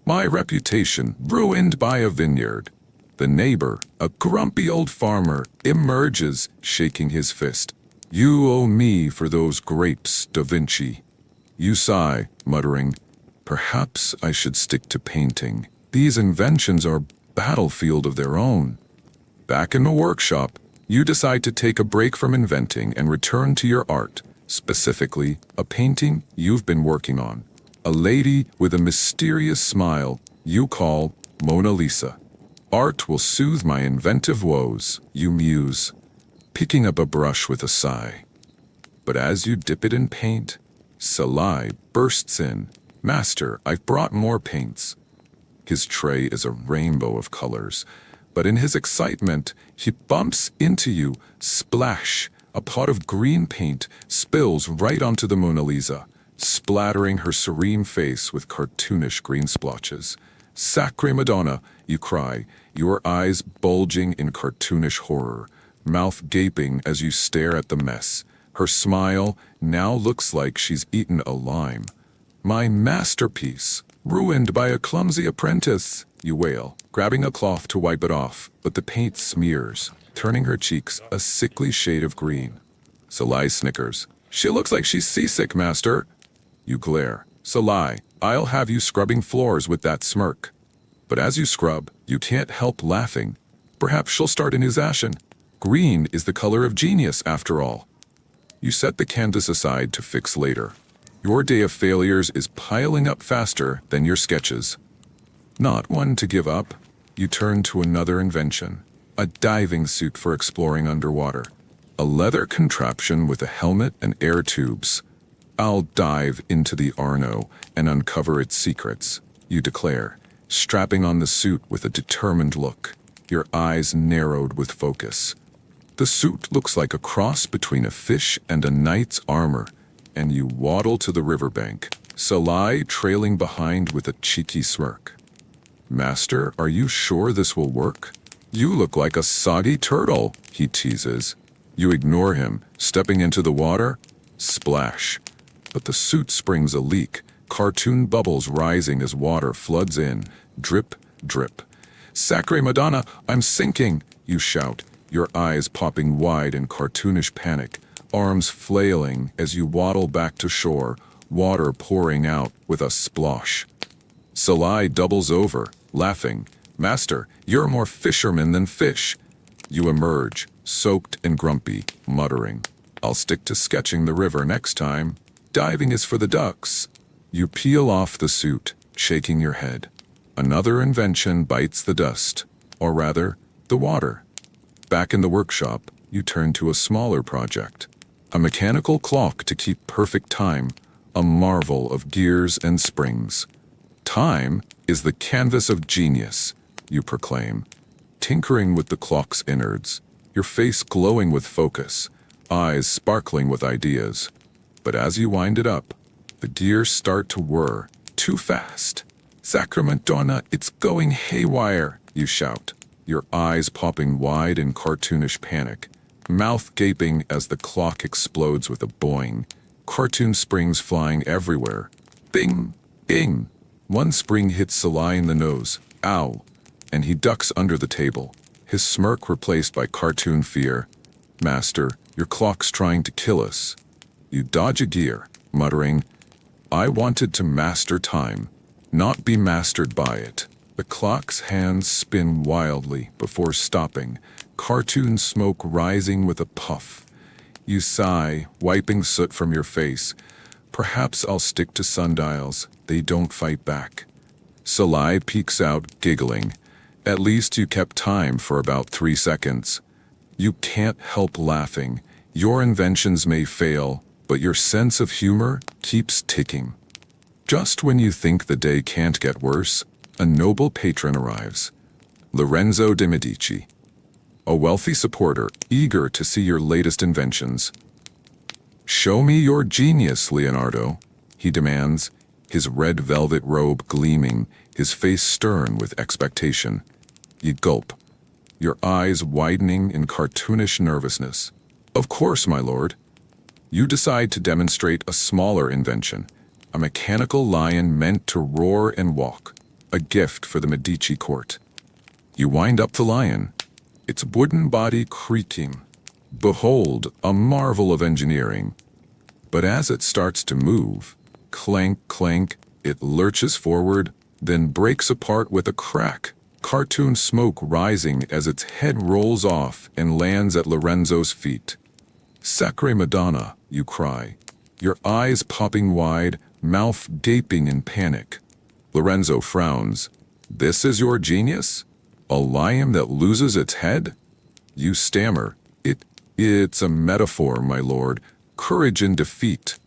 my reputation, ruined by a vineyard." The neighbor, a grumpy old farmer, emerges, shaking his fist. "You owe me for those grapes, Da Vinci." You sigh, muttering, "Perhaps I should stick to painting. These inventions are a battlefield of their own." Back in the workshop, you decide to take a break from inventing and return to your art, specifically a painting you've been working on. A lady with a mysterious smile you call Mona Lisa. "Art will soothe my inventive woes," you muse, picking up a brush with a sigh. But as you dip it in paint, Salai bursts in. "Master, I've brought more paints." His tray is a rainbow of colors, but in his excitement, he bumps into you. Splash! A pot of green paint spills right onto the Mona Lisa, splattering her serene face with cartoonish green splotches. "Sacre Madonna!" you cry, your eyes bulging in cartoonish horror, mouth gaping as you stare at the mess. Her smile now looks like she's eaten a lime. "My masterpiece, ruined by a clumsy apprentice," you wail, grabbing a cloth to wipe it off, but the paint smears, turning her cheeks a sickly shade of green. Salai snickers. "She looks like she's seasick, master." You glare. "Salai, I'll have you scrubbing floors with that smirk." But as you scrub, you can't help laughing. Perhaps she'll start a new fashion. Green is the color of genius, after all. You set the canvas aside to fix later. Your day of failures is piling up faster than your sketches. Not one to give up, you turn to another invention. A diving suit for exploring underwater. A leather contraption with a helmet and air tubes. "I'll dive into the Arno and uncover its secrets," you declare, strapping on the suit with a determined look, your eyes narrowed with focus. The suit looks like a cross between a fish and a knight's armor, and you waddle to the riverbank, Salai trailing behind with a cheeky smirk. "Master, are you sure this will work? You look like a soggy turtle," he teases. You ignore him, stepping into the water. Splash. But the suit springs a leak, cartoon bubbles rising as water floods in. Drip, drip. "Sacre Madonna, I'm sinking!" you shout, your eyes popping wide in cartoonish panic, arms flailing as you waddle back to shore, water pouring out with a splosh. Salai doubles over, laughing. "Master, you're more fisherman than fish." You emerge, soaked and grumpy, muttering, "I'll stick to sketching the river next time. Diving is for the ducks." You peel off the suit, shaking your head. Another invention bites the dust, or rather, the water. Back in the workshop, you turn to a smaller project. A mechanical clock to keep perfect time, a marvel of gears and springs. "Time is the canvas of genius," you proclaim, tinkering with the clock's innards, your face glowing with focus, eyes sparkling with ideas. But as you wind it up, the gears start to whir, too fast. "Sacre Madonna, it's going haywire," you shout, your eyes popping wide in cartoonish panic, mouth gaping as the clock explodes with a boing, cartoon springs flying everywhere. Bing! Bing! One spring hits Salai in the nose. Ow! And he ducks under the table, his smirk replaced by cartoon fear. "Master, your clock's trying to kill us." You dodge a gear, muttering, "I wanted to master time, not be mastered by it." The clock's hands spin wildly before stopping, cartoon smoke rising with a puff. You sigh, wiping soot from your face. "Perhaps I'll stick to sundials, they don't fight back." Salai peeks out, giggling. "At least you kept time for about 3 seconds." You can't help laughing. Your inventions may fail, but your sense of humor keeps ticking. Just when you think the day can't get worse, a noble patron arrives. Lorenzo de' Medici. A wealthy supporter, eager to see your latest inventions. "Show me your genius, Leonardo." he demands, his red velvet robe gleaming, his face stern with expectation. You gulp, your eyes widening in cartoonish nervousness. Of course, my lord. You decide to demonstrate a smaller invention, a mechanical lion meant to roar and walk, a gift for the Medici court. You wind up the lion, its wooden body creaking. Behold, a marvel of engineering. But as it starts to move, clank, clank, it lurches forward, then breaks apart with a crack, cartoon smoke rising as its head rolls off and lands at Lorenzo's feet. Sacre Madonna, you cry, your eyes popping wide, mouth gaping in panic. Lorenzo frowns. This is your genius? A lion that loses its head? You stammer. It's a metaphor, my lord. Courage in defeat.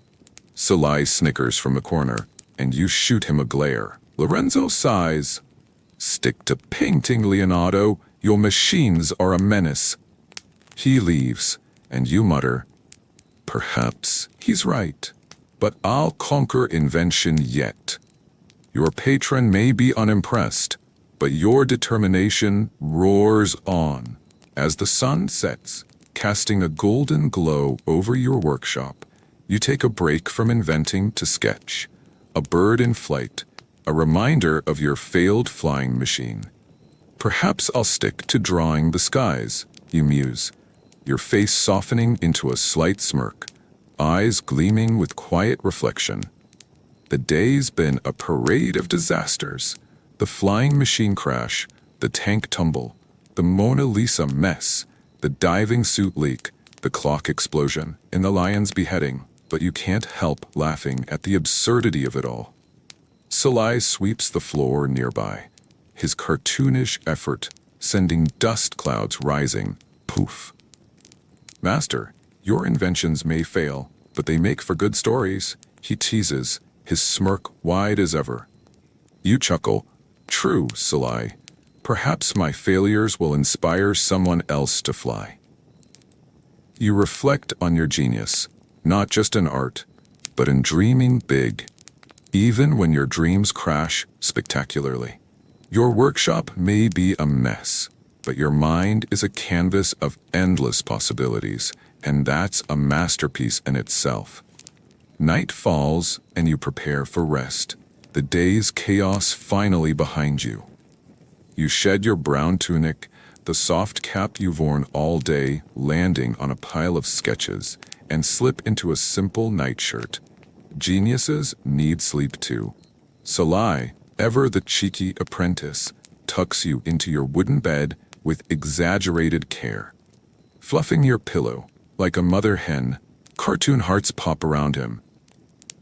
Salai snickers from the corner, and you shoot him a glare. Lorenzo sighs. Stick to painting, Leonardo. Your machines are a menace. He leaves, and you mutter, perhaps he's right, but I'll conquer invention yet. Your patron may be unimpressed, but your determination roars on. As the sun sets, casting a golden glow over your workshop, you take a break from inventing to sketch. A bird in flight, a reminder of your failed flying machine. Perhaps I'll stick to drawing the skies, you muse, your face softening into a slight smirk, eyes gleaming with quiet reflection. The day's been a parade of disasters. The flying machine crash, the tank tumble, the Mona Lisa mess, the diving suit leak, the clock explosion, and the lion's beheading, but you can't help laughing at the absurdity of it all. Salai sweeps the floor nearby, his cartoonish effort sending dust clouds rising, poof. Master, your inventions may fail, but they make for good stories, he teases, his smirk wide as ever. You chuckle. True, Salai. Perhaps my failures will inspire someone else to fly. You reflect on your genius, not just in art, but in dreaming big, even when your dreams crash spectacularly. Your workshop may be a mess, but your mind is a canvas of endless possibilities, and that's a masterpiece in itself. Night falls, and you prepare for rest, the day's chaos finally behind you. You shed your brown tunic, the soft cap you've worn all day, landing on a pile of sketches, and slip into a simple nightshirt. Geniuses need sleep too. Salai, ever the cheeky apprentice, tucks you into your wooden bed with exaggerated care. Fluffing your pillow, like a mother hen, cartoon hearts pop around him.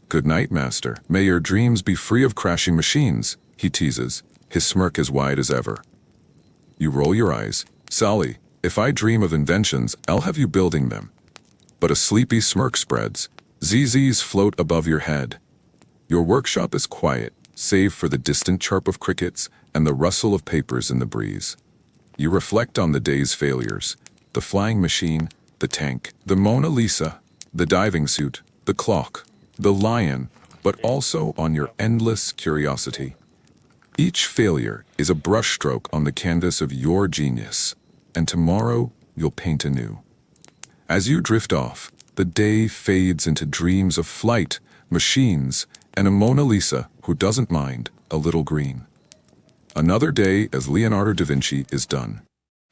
Good night, master. May your dreams be free of crashing machines, he teases, his smirk as wide as ever. You roll your eyes. Sally, if I dream of inventions, I'll have you building them. But a sleepy smirk spreads. ZZs float above your head. Your workshop is quiet, save for the distant chirp of crickets and the rustle of papers in the breeze. You reflect on the day's failures, the flying machine, the tank, the Mona Lisa, the diving suit, the clock, the lion, but also on your endless curiosity. Each failure is a brushstroke on the canvas of your genius, and tomorrow you'll paint anew. As you drift off, the day fades into dreams of flight, machines, and a Mona Lisa who doesn't mind a little green. Another day as Leonardo da Vinci is done,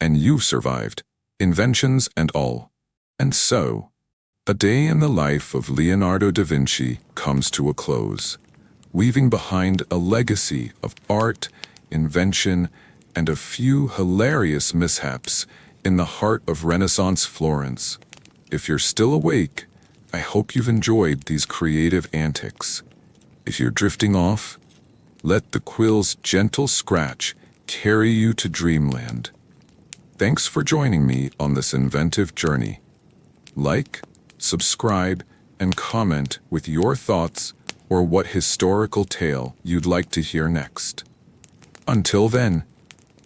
and you've survived, inventions and all. And so, a day in the life of Leonardo da Vinci comes to a close, leaving behind a legacy of art, invention, and a few hilarious mishaps in the heart of Renaissance Florence. If you're still awake, I hope you've enjoyed these creative antics. If you're drifting off, let the quill's gentle scratch carry you to dreamland. Thanks for joining me on this inventive journey. Like, subscribe, and comment with your thoughts or what historical tale you'd like to hear next. Until then,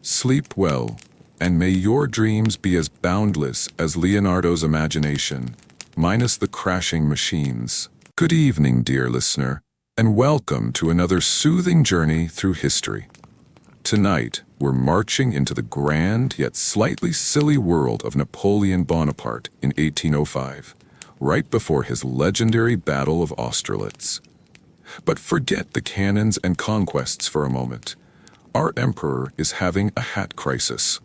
sleep well, and may your dreams be as boundless as Leonardo's imagination, minus the crashing machines. Good evening, dear listener. and welcome to another soothing journey through history. Tonight, we're marching into the grand yet slightly silly world of Napoleon Bonaparte in 1805, right before his legendary Battle of Austerlitz. But forget the cannons and conquests for a moment. Our emperor is having a hat crisis.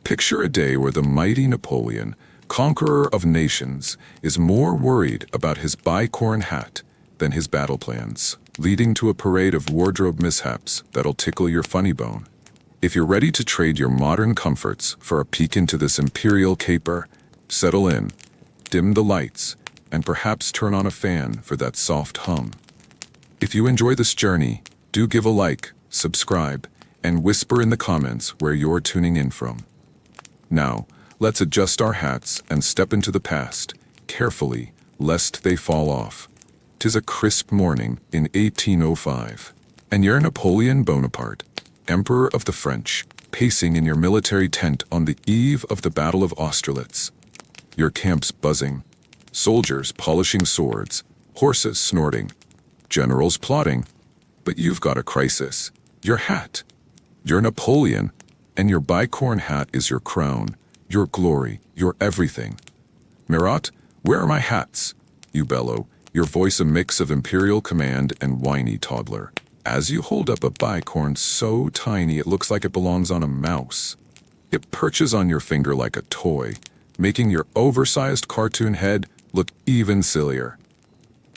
Picture a day where the mighty Napoleon, conqueror of nations, is more worried about his bicorn hat than his battle plans, leading to a parade of wardrobe mishaps that'll tickle your funny bone. If you're ready to trade your modern comforts for a peek into this imperial caper, settle in, dim the lights, and perhaps turn on a fan for that soft hum. If you enjoy this journey, do give a like, subscribe, and whisper in the comments where you're tuning in from. Now, let's adjust our hats and step into the past, carefully, lest they fall off. 'Tis a crisp morning in 1805, and you're Napoleon Bonaparte, Emperor of the French, pacing in your military tent on the eve of the Battle of Austerlitz. Your camp's buzzing, soldiers polishing swords, horses snorting, generals plotting. But you've got a crisis. Your hat. You're Napoleon, and your bicorn hat is your crown, your glory, your everything. Murat, where are my hats? You bellow, your voice a mix of imperial command and whiny toddler, as you hold up a bicorn so tiny it looks like it belongs on a mouse. It perches on your finger like a toy, making your oversized cartoon head look even sillier.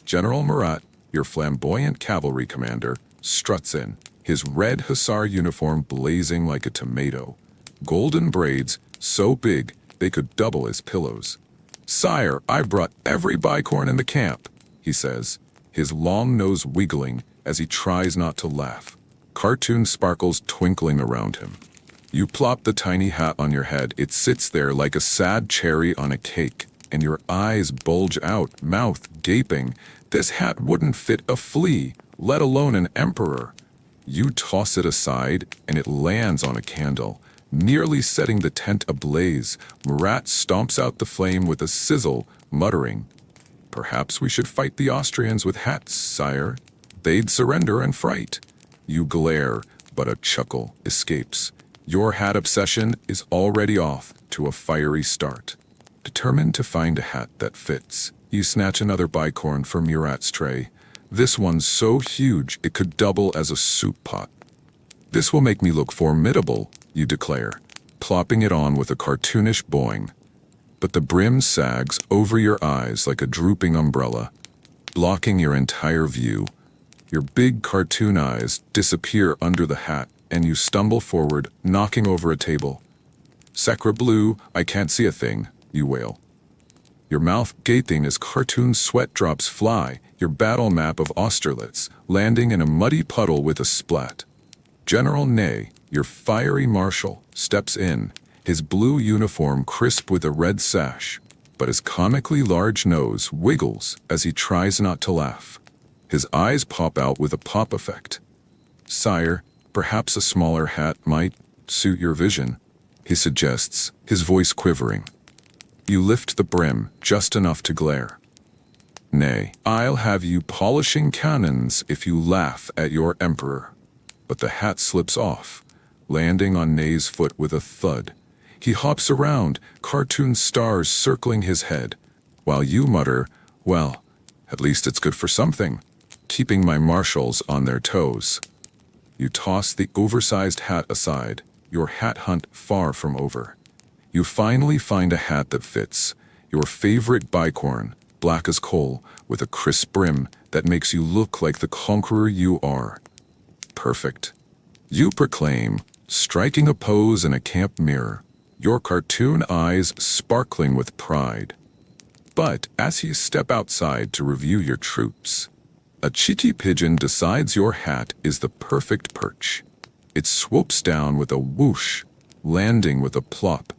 General Murat, your flamboyant cavalry commander, struts in, his red hussar uniform blazing like a tomato, golden braids so big they could double as pillows. "Sire, I brought every bicorn in the camp," he says, his long nose wiggling as he tries not to laugh, cartoon sparkles twinkling around him. You plop the tiny hat on your head. It sits there like a sad cherry on a cake, and your eyes bulge out, mouth gaping. This hat wouldn't fit a flea, let alone an emperor. You toss it aside, and it lands on a candle, nearly setting the tent ablaze. Murat stomps out the flame with a sizzle, muttering, "Perhaps we should fight the Austrians with hats, sire. They'd surrender in fright." You glare, but a chuckle escapes. Your hat obsession is already off to a fiery start. Determined to find a hat that fits, you snatch another bicorn from Murat's tray. This one's so huge it could double as a soup pot. "This will make me look formidable," you declare, plopping it on with a cartoonish boing. But the brim sags over your eyes like a drooping umbrella, blocking your entire view. Your big cartoon eyes disappear under the hat, and you stumble forward, knocking over a table. "Sacre bleu, I can't see a thing," you wail, your mouth gaping as cartoon sweat drops fly, your battle map of Austerlitz landing in a muddy puddle with a splat. General Ney, your fiery marshal, steps in, his blue uniform crisp with a red sash, but his comically large nose wiggles as he tries not to laugh. His eyes pop out with a pop effect. "Sire, perhaps a smaller hat might suit your vision," he suggests, his voice quivering. You lift the brim just enough to glare. "Nay, I'll have you polishing cannons if you laugh at your emperor." But the hat slips off, landing on Ney's foot with a thud. He hops around, cartoon stars circling his head, while you mutter, "Well, at least it's good for something, keeping my marshals on their toes." You toss the oversized hat aside, your hat hunt far from over. You finally find a hat that fits, your favorite bicorn, black as coal, with a crisp brim that makes you look like the conqueror you are. "Perfect," you proclaim, striking a pose in a camp mirror, your cartoon eyes sparkling with pride. But as you step outside to review your troops, a cheeky pigeon decides your hat is the perfect perch. It swoops down with a whoosh, landing with a plop,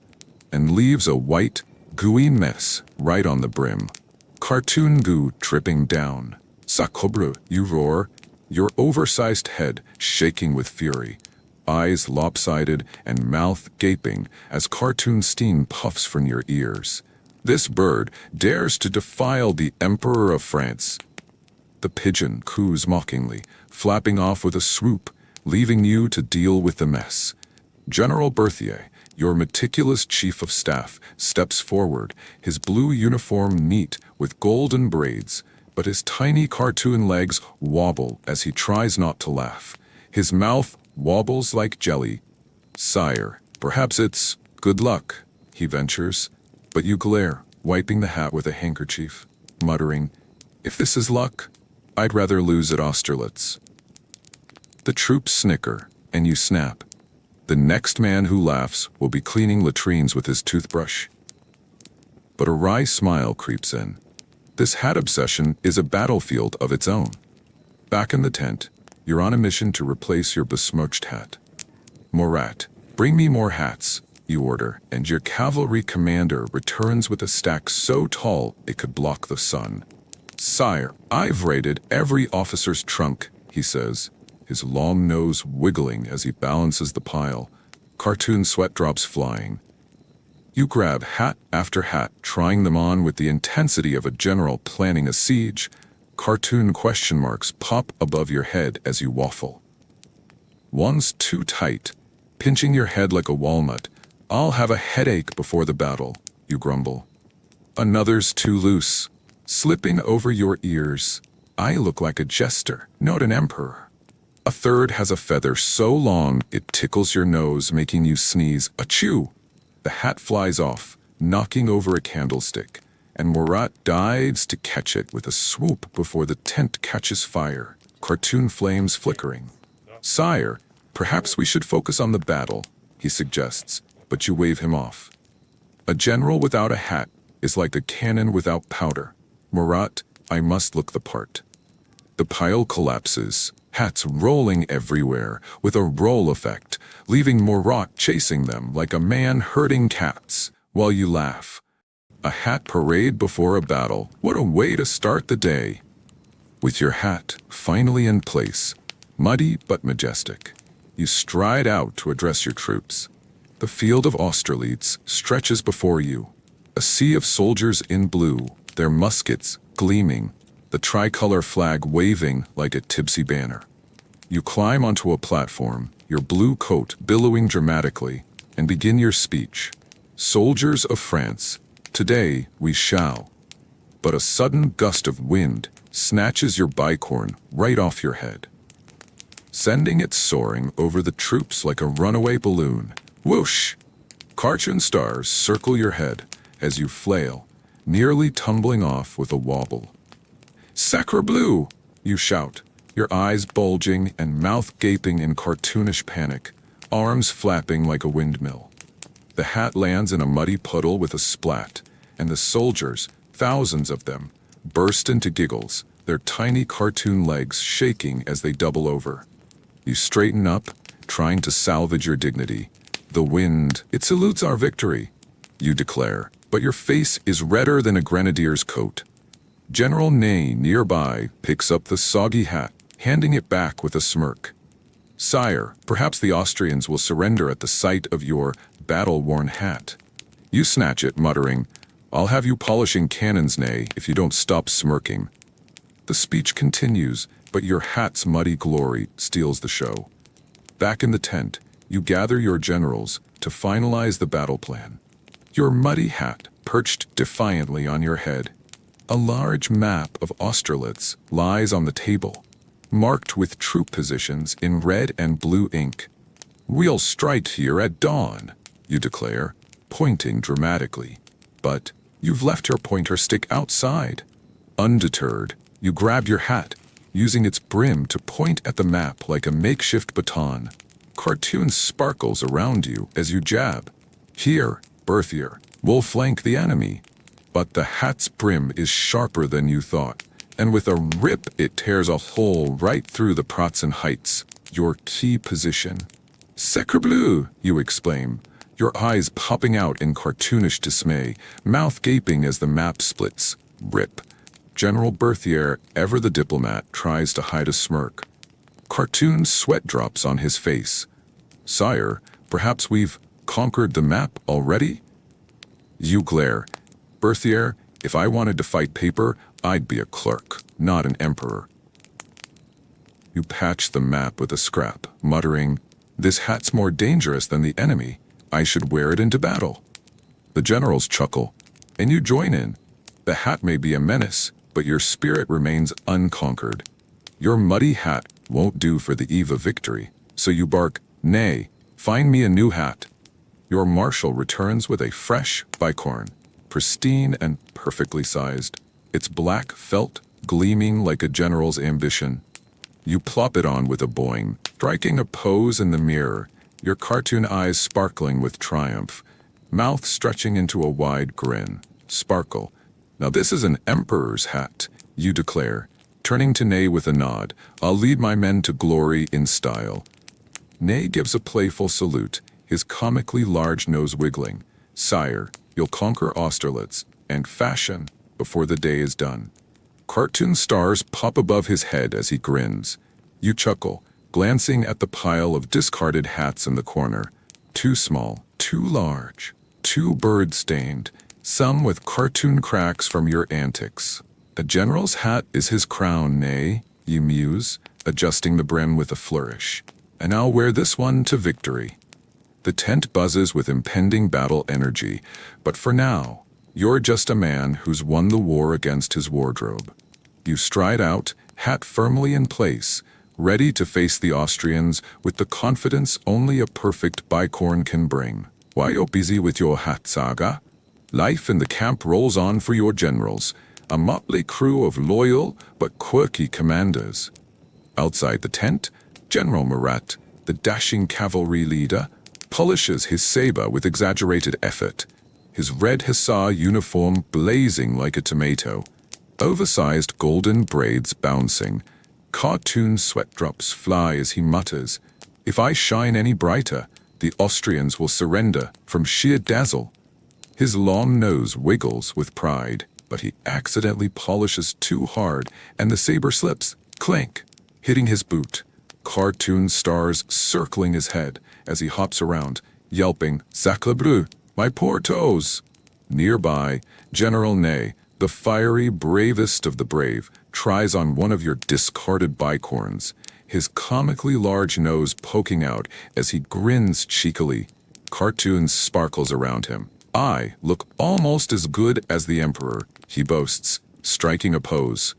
and leaves a white, gooey mess right on the brim. Cartoon goo dripping down. "Sacre, you roar, your oversized head shaking with fury, eyes lopsided and mouth gaping as cartoon steam puffs from your ears. This bird dares to defile the Emperor of France. The pigeon coos mockingly, flapping off with a swoop, leaving you to deal with the mess. General Berthier, your meticulous chief of staff, steps forward, his blue uniform neat with golden braids, but his tiny cartoon legs wobble as he tries not to laugh. His mouth wobbles like jelly. "Sire, perhaps it's good luck," he ventures, but you glare, wiping the hat with a handkerchief, muttering, "If this is luck, I'd rather lose at Austerlitz." The troops snicker, and you snap. The next man who laughs will be cleaning latrines with his toothbrush. But a wry smile creeps in. This hat obsession is a battlefield of its own. Back in the tent, you're on a mission to replace your besmirched hat. "Morat, bring me more hats," you order, and your cavalry commander returns with a stack so tall it could block the sun. "Sire, I've raided every officer's trunk," he says, his long nose wiggling as he balances the pile, cartoon sweat drops flying. You grab hat after hat, trying them on with the intensity of a general planning a siege. Cartoon question marks pop above your head as you waffle. One's too tight, pinching your head like a walnut. "I'll have a headache before the battle," you grumble. Another's too loose, slipping over your ears. "I look like a jester, not an emperor." A third has a feather so long it tickles your nose, making you sneeze. Achoo! The hat flies off, knocking over a candlestick, and Murat dives to catch it with a swoop before the tent catches fire, cartoon flames flickering. "Sire, perhaps we should focus on the battle," he suggests, but you wave him off. A general without a hat is like a cannon without powder. "Murat, I must look the part." The pile collapses, hats rolling everywhere with a roll effect, leaving Murat chasing them like a man herding cats, while you laugh. A hat parade before a battle, what a way to start the day! With your hat finally in place, muddy but majestic, you stride out to address your troops. The field of Austerlitz stretches before you, a sea of soldiers in blue, their muskets gleaming, the tricolor flag waving like a tipsy banner. You climb onto a platform, your blue coat billowing dramatically, and begin your speech. "Soldiers of France, today we shall." But a sudden gust of wind snatches your bicorn right off your head, sending it soaring over the troops like a runaway balloon. Whoosh! Cartoon stars circle your head as you flail, nearly tumbling off with a wobble. "Sacre bleu!" you shout, your eyes bulging and mouth gaping in cartoonish panic, arms flapping like a windmill. The hat lands in a muddy puddle with a splat, and the soldiers, thousands of them, burst into giggles, their tiny cartoon legs shaking as they double over. You straighten up, trying to salvage your dignity. "The wind, it salutes our victory," you declare, but your face is redder than a grenadier's coat. General Ney nearby picks up the soggy hat, handing it back with a smirk. "Sire, perhaps the Austrians will surrender at the sight of your battle-worn hat." You snatch it, muttering, "I'll have you polishing cannons, Ney, if you don't stop smirking." The speech continues, but your hat's muddy glory steals the show. Back in the tent, you gather your generals to finalize the battle plan. Your muddy hat perched defiantly on your head. A large map of Austerlitz lies on the table, marked with troop positions in red and blue ink. "We'll strike here at dawn," you declare, pointing dramatically. But you've left your pointer stick outside. Undeterred, you grab your hat, using its brim to point at the map like a makeshift baton. Cartoon sparkles around you as you jab. "Here, Berthier, we'll flank the enemy." But the hat's brim is sharper than you thought, and with a rip it tears a hole right through the Pratzen Heights, your key position. "Sacre bleu!" you exclaim, your eyes popping out in cartoonish dismay, mouth gaping as the map splits. Rip. General Berthier, ever the diplomat, tries to hide a smirk. Cartoon sweat drops on his face. "Sire, perhaps we've conquered the map already?" You glare. "Berthier, if I wanted to fight paper, I'd be a clerk, not an emperor. You patch the map with a scrap, muttering, "This hat's more dangerous than the enemy. I should wear it into battle." The generals chuckle, and you join in. The hat may be a menace, but your spirit remains unconquered. Your muddy hat won't do for the eve of victory, so you bark, "Nay, find me a new hat." Your marshal returns with a fresh bicorn, pristine and perfectly sized. Its black felt gleaming like a general's ambition. You plop it on with a boing, striking a pose in the mirror, your cartoon eyes sparkling with triumph, mouth stretching into a wide grin. Sparkle. "Now this is an emperor's hat," you declare, turning to Ney with a nod. "I'll lead my men to glory in style." Ney gives a playful salute, his comically large nose wiggling. "Sire, you'll conquer Austerlitz and fashion before the day is done." Cartoon stars pop above his head as he grins. You chuckle, glancing at the pile of discarded hats in the corner. Too small, too large, too bird-stained, some with cartoon cracks from your antics. "A general's hat is his crown, Ney," you muse, adjusting the brim with a flourish. "And I'll wear this one to victory." The tent buzzes with impending battle energy, but for now, you're just a man who's won the war against his wardrobe. You stride out, hat firmly in place, ready to face the Austrians with the confidence only a perfect bicorn can bring. "Why you're busy with your hat saga? Life in the camp rolls on for your generals, a motley crew of loyal but quirky commanders." Outside the tent, General Murat, the dashing cavalry leader, polishes his saber with exaggerated effort, his red hussar uniform blazing like a tomato, oversized golden braids bouncing. Cartoon sweat drops fly as he mutters, "If I shine any brighter, the Austrians will surrender from sheer dazzle." His long nose wiggles with pride, but he accidentally polishes too hard, and the saber slips, clink, hitting his boot. Cartoon stars circling his head as he hops around, yelping, "Sacre bleu, my poor toes!" Nearby, General Ney, the fiery bravest of the brave, tries on one of your discarded bicorns, his comically large nose poking out as he grins cheekily. Cartoon sparkles around him. "I look almost as good as the Emperor," he boasts, striking a pose.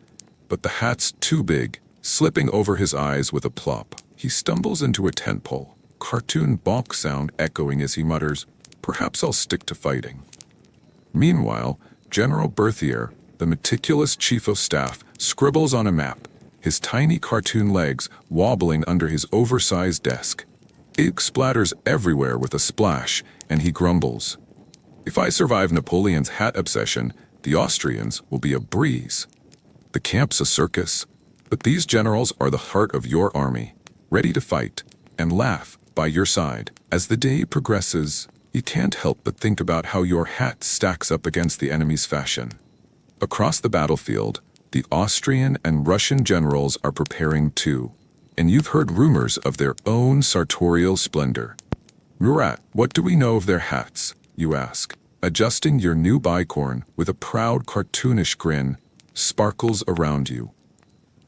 But the hat's too big, slipping over his eyes with a plop. He stumbles into a tent pole, cartoon bonk sound echoing as he mutters, "Perhaps I'll stick to fighting." Meanwhile, General Berthier, the meticulous chief of staff, scribbles on a map, his tiny cartoon legs wobbling under his oversized desk. Ink splatters everywhere with a splash, and he grumbles, "If I survive Napoleon's hat obsession, the Austrians will be a breeze." The camp's a circus, but these generals are the heart of your army, ready to fight and laugh by your side. As the day progresses, you can't help but think about how your hat stacks up against the enemy's fashion. Across the battlefield, the Austrian and Russian generals are preparing too, and you've heard rumors of their own sartorial splendor. "Murat, what do we know of their hats?" you ask, adjusting your new bicorn with a proud cartoonish grin, sparkles around you.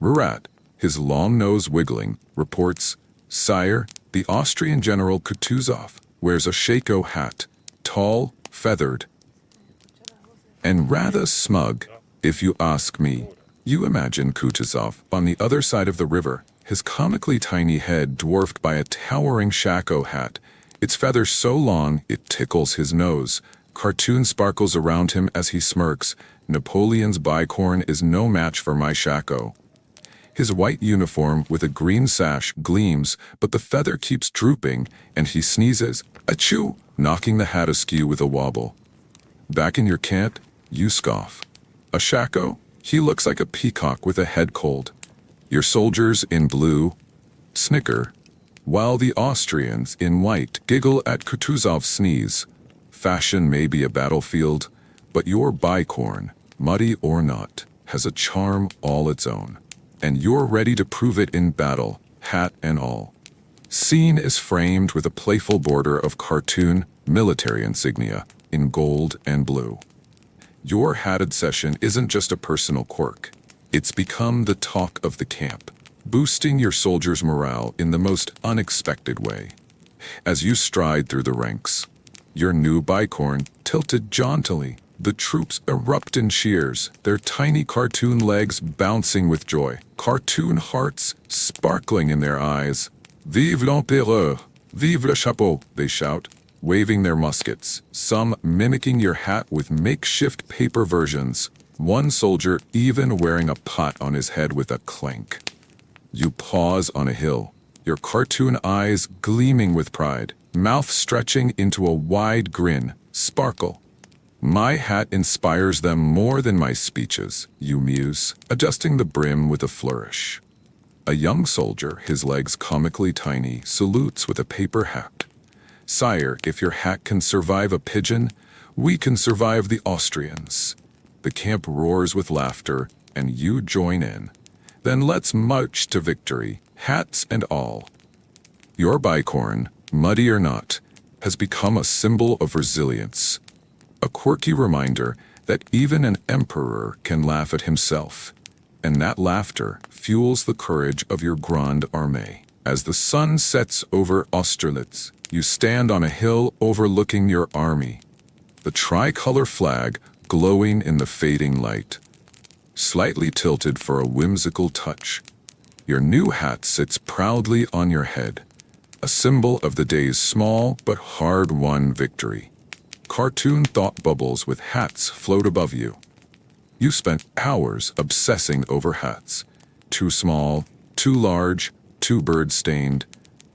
Murat, his long nose wiggling, reports, "Sire, the Austrian General Kutuzov wears a shako hat, tall, feathered, and rather smug, if you ask me." You imagine Kutuzov on the other side of the river, his comically tiny head dwarfed by a towering shako hat, its feathers so long it tickles his nose. Cartoon sparkles around him as he smirks, "Napoleon's bicorn is no match for my shako." His white uniform with a green sash gleams, but the feather keeps drooping, and he sneezes, "Achoo!" knocking the hat askew with a wobble. Back in your camp, you scoff. A shako? He looks like a peacock with a head cold. Your soldiers in blue snicker, while the Austrians in white giggle at Kutuzov's sneeze. Fashion may be a battlefield, but your bicorn, muddy or not, has a charm all its own. And you're ready to prove it in battle, hat and all. Scene is framed with a playful border of cartoon military insignia in gold and blue. Your hatted session isn't just a personal quirk. It's become the talk of the camp. boosting your soldiers' morale in the most unexpected way. As you stride through the ranks, your new bicorn tilted jauntily, the troops erupt in cheers, their tiny cartoon legs bouncing with joy, cartoon hearts sparkling in their eyes. Vive l'Empereur! Vive le chapeau! They shout, waving their muskets, some mimicking your hat with makeshift paper versions, one soldier even wearing a pot on his head with a clank. You pause on a hill, your cartoon eyes gleaming with pride, mouth stretching into a wide grin, sparkle. My hat inspires them more than my speeches, you muse, adjusting the brim with a flourish. A young soldier, his legs comically tiny, salutes with a paper hat. Sire, if your hat can survive a pigeon, we can survive the Austrians. The camp roars with laughter, and you join in. Then let's march to victory, hats and all. Your bicorn, muddy or not, has become a symbol of resilience. A quirky reminder that even an emperor can laugh at himself. And that laughter fuels the courage of your Grande Armée. As the sun sets over Austerlitz, you stand on a hill overlooking your army. The tricolor flag glowing in the fading light. Slightly tilted for a whimsical touch, your new hat sits proudly on your head, a symbol of the day's small but hard-won victory. Cartoon thought bubbles with hats float above you. You spent hours obsessing over hats. Too small, too large, too bird-stained.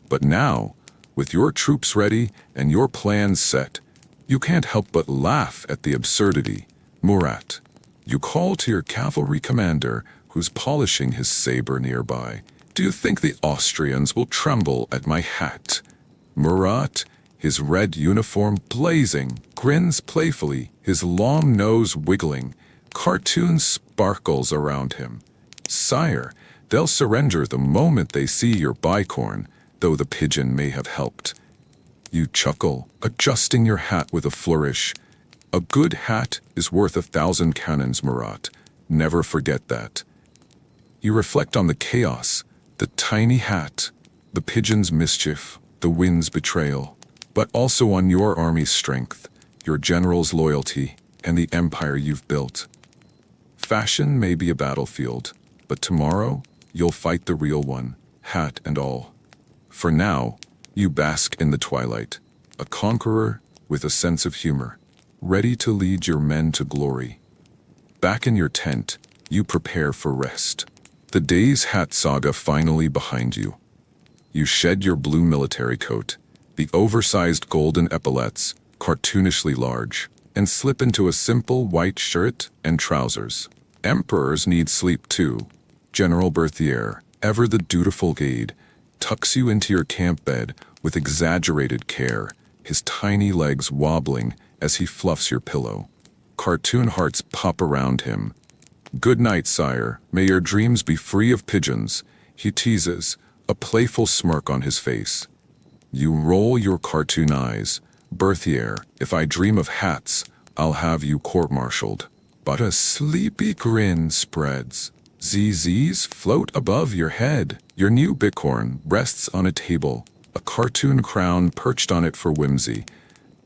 But now, with your troops ready and your plans set, you can't help but laugh at the absurdity. Murat, you call to your cavalry commander, who's polishing his saber nearby. Do you think the Austrians will tremble at my hat? Murat, his red uniform blazing, grins playfully, his long nose wiggling, cartoon sparkles around him. Sire, they'll surrender the moment they see your bicorn, though the pigeon may have helped. You chuckle, adjusting your hat with a flourish. A good hat is worth 1,000 cannons, Murat. Never forget that. You reflect on the chaos, the tiny hat, the pigeon's mischief, the wind's betrayal, but also on your army's strength, your general's loyalty, and the empire you've built. Fashion may be a battlefield, but tomorrow you'll fight the real one, hat and all. For now, you bask in the twilight, a conqueror with a sense of humor, ready to lead your men to glory. Back in your tent, you prepare for rest. The day's hat saga finally behind you. You shed your blue military coat, the oversized golden epaulets, cartoonishly large, and slip into a simple white shirt and trousers. Emperors need sleep too. General Berthier, ever the dutiful aide, tucks you into your camp bed with exaggerated care, his tiny legs wobbling as he fluffs your pillow. Cartoon hearts pop around him. Good night, sire. May your dreams be free of pigeons, he teases, a playful smirk on his face. You roll your cartoon eyes. Berthier, if I dream of hats, I'll have you court-martialed. But a sleepy grin spreads. ZZs float above your head. Your new bicorn rests on a table, a cartoon crown perched on it for whimsy,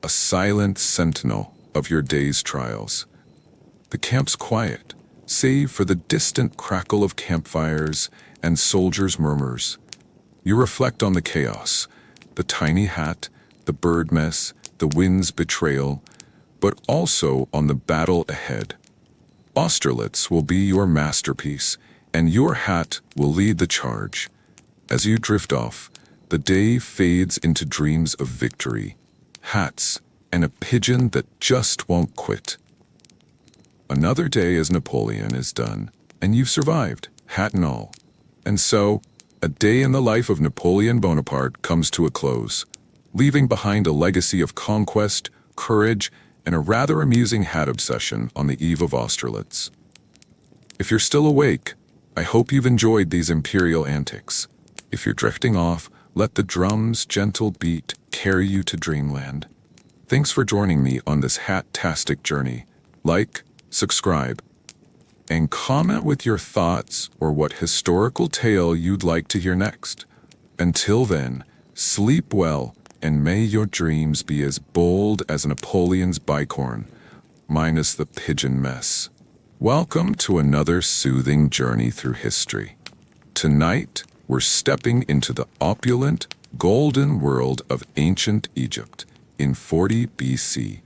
a silent sentinel of your day's trials. The camp's quiet, save for the distant crackle of campfires and soldiers' murmurs. You reflect on the chaos, the tiny hat, the bird mess, the wind's betrayal, but also on the battle ahead. Austerlitz will be your masterpiece, and your hat will lead the charge. As you drift off, the day fades into dreams of victory, hats, and a pigeon that just won't quit. Another day as Napoleon is done, and you've survived, hat and all. And so, a day in the life of Napoleon Bonaparte comes to a close, leaving behind a legacy of conquest, courage, and a rather amusing hat obsession on the eve of Austerlitz. If you're still awake, I hope you've enjoyed these imperial antics. If you're drifting off, let the drum's gentle beat carry you to dreamland. Thanks for joining me on this hat-tastic journey. Like, subscribe, and comment with your thoughts or what historical tale you'd like to hear next. Until then, sleep well, and may your dreams be as bold as Napoleon's bicorn, minus the pigeon mess. Welcome to another soothing journey through history. Tonight, we're stepping into the opulent, golden world of ancient Egypt in 40 BC,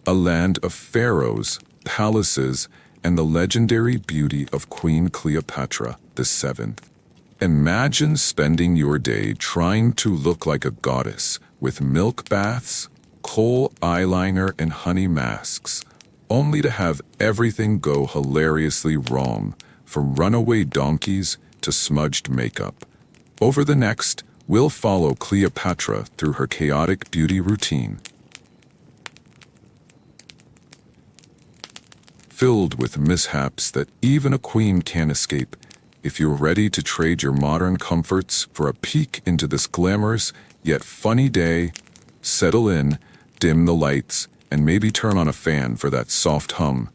a land of pharaohs, palaces, and the legendary beauty of Queen Cleopatra VII. Imagine spending your day trying to look like a goddess with milk baths, kohl eyeliner, and honey masks, only to have everything go hilariously wrong, from runaway donkeys to smudged makeup. Over the next, we'll follow Cleopatra through her chaotic beauty routine, filled with mishaps that even a queen can't escape. If you're ready to trade your modern comforts for a peek into this glamorous yet funny day, settle in, dim the lights, and maybe turn on a fan for that soft hum.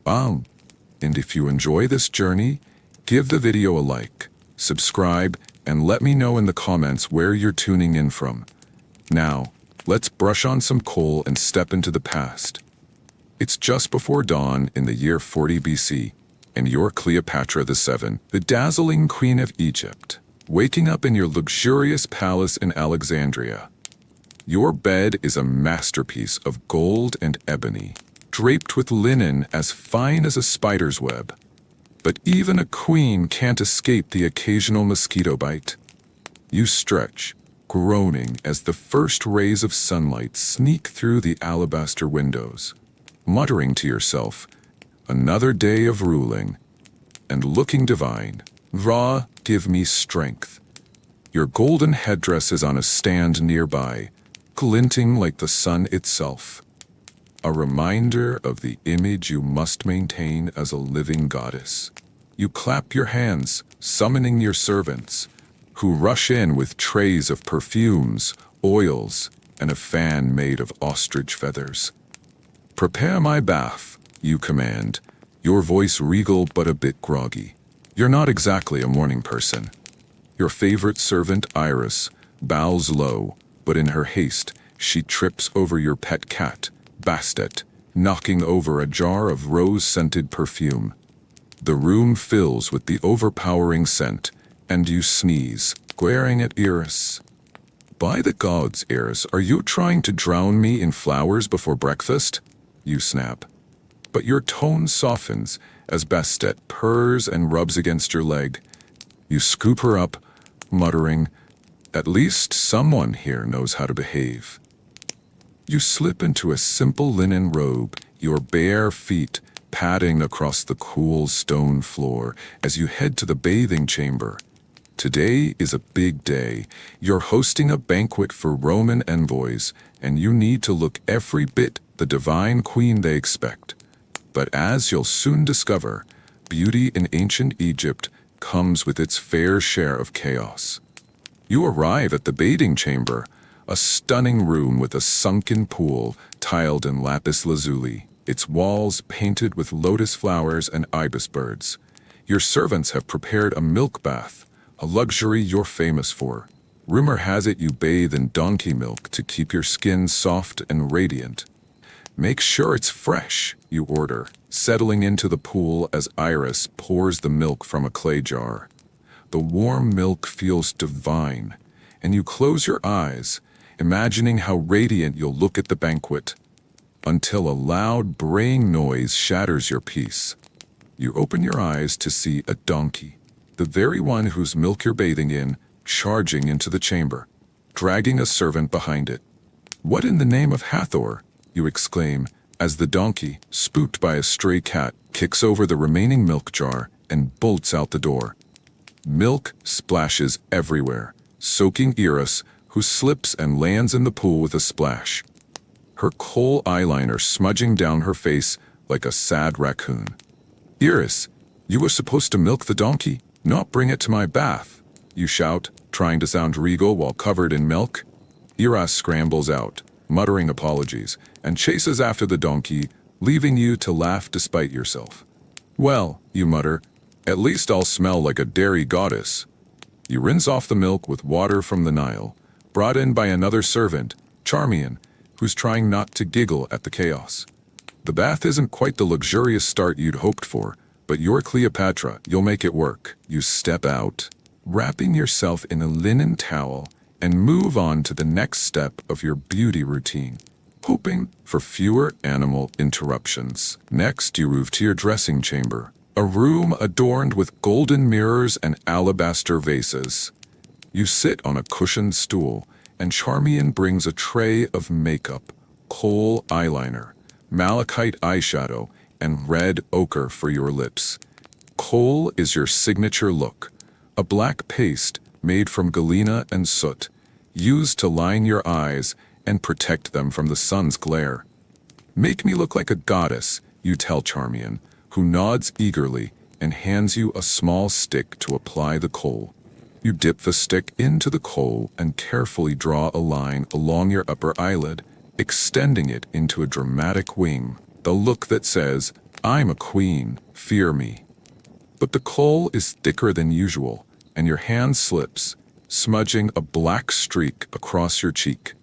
And if you enjoy this journey, give the video a like, subscribe, and let me know in the comments where you're tuning in from. Now, let's brush on some kohl and step into the past. It's just before dawn in the year 40 BC, and you're Cleopatra VII, the dazzling queen of Egypt, waking up in your luxurious palace in Alexandria. Your bed is a masterpiece of gold and ebony, draped with linen as fine as a spider's web. But even a queen can't escape the occasional mosquito bite. You stretch, groaning as the first rays of sunlight sneak through the alabaster windows, muttering to yourself, "Another day of ruling," and looking divine. Ra, give me strength. Your golden headdress is on a stand nearby, glinting like the sun itself, a reminder of the image you must maintain as a living goddess. You clap your hands, summoning your servants, who rush in with trays of perfumes, oils, and a fan made of ostrich feathers. "Prepare my bath," you command, your voice regal but a bit groggy. You're not exactly a morning person. Your favorite servant, Iris, bows low, but in her haste, she trips over your pet cat, Bastet, knocking over a jar of rose-scented perfume. The room fills with the overpowering scent, and you sneeze, glaring at Iris. "By the gods, Iris, are you trying to drown me in flowers before breakfast?" you snap. But your tone softens as Bastet purrs and rubs against your leg. You scoop her up, muttering, "At least someone here knows how to behave." You slip into a simple linen robe, your bare feet padding across the cool stone floor as you head to the bathing chamber. Today is a big day. You're hosting a banquet for Roman envoys, and you need to look every bit the divine queen they expect. But as you'll soon discover, beauty in ancient Egypt comes with its fair share of chaos. You arrive at the bathing chamber, a stunning room with a sunken pool tiled in lapis lazuli, its walls painted with lotus flowers and ibis birds. Your servants have prepared a milk bath, a luxury you're famous for. Rumor has it you bathe in donkey milk to keep your skin soft and radiant. "Make sure it's fresh," you order, settling into the pool as Iris pours the milk from a clay jar. The warm milk feels divine, and you close your eyes, imagining how radiant you'll look at the banquet, until a loud braying noise shatters your peace. You open your eyes to see a donkey, the very one whose milk you're bathing in, charging into the chamber, dragging a servant behind it. "What in the name of Hathor?" you exclaim, as the donkey, spooked by a stray cat, kicks over the remaining milk jar and bolts out the door. Milk splashes everywhere, soaking Iris, who slips and lands in the pool with a splash, her kohl eyeliner smudging down her face like a sad raccoon. "Iris, you were supposed to milk the donkey, not bring it to my bath," you shout, trying to sound regal while covered in milk. Iris scrambles out, muttering apologies, and chases after the donkey, leaving you to laugh despite yourself. Well, you mutter, at least I'll smell like a dairy goddess. You rinse off the milk with water from the Nile, brought in by another servant, Charmian, who's trying not to giggle at the chaos. The bath isn't quite the luxurious start you'd hoped for, but you're Cleopatra, you'll make it work. You step out, wrapping yourself in a linen towel, and move on to the next step of your beauty routine, hoping for fewer animal interruptions. Next, you move to your dressing chamber, a room adorned with golden mirrors and alabaster vases. You sit on a cushioned stool, and Charmian brings a tray of makeup, kohl eyeliner, malachite eyeshadow, and red ochre for your lips. Kohl is your signature look, a black paste made from galena and soot, used to line your eyes and protect them from the sun's glare. Make me look like a goddess, you tell Charmian, who nods eagerly and hands you a small stick to apply the kohl. You dip the stick into the kohl and carefully draw a line along your upper eyelid, extending it into a dramatic wing, the look that says, "I'm a queen, fear me." But the kohl is thicker than usual, and your hand slips, smudging a black streak across your cheek.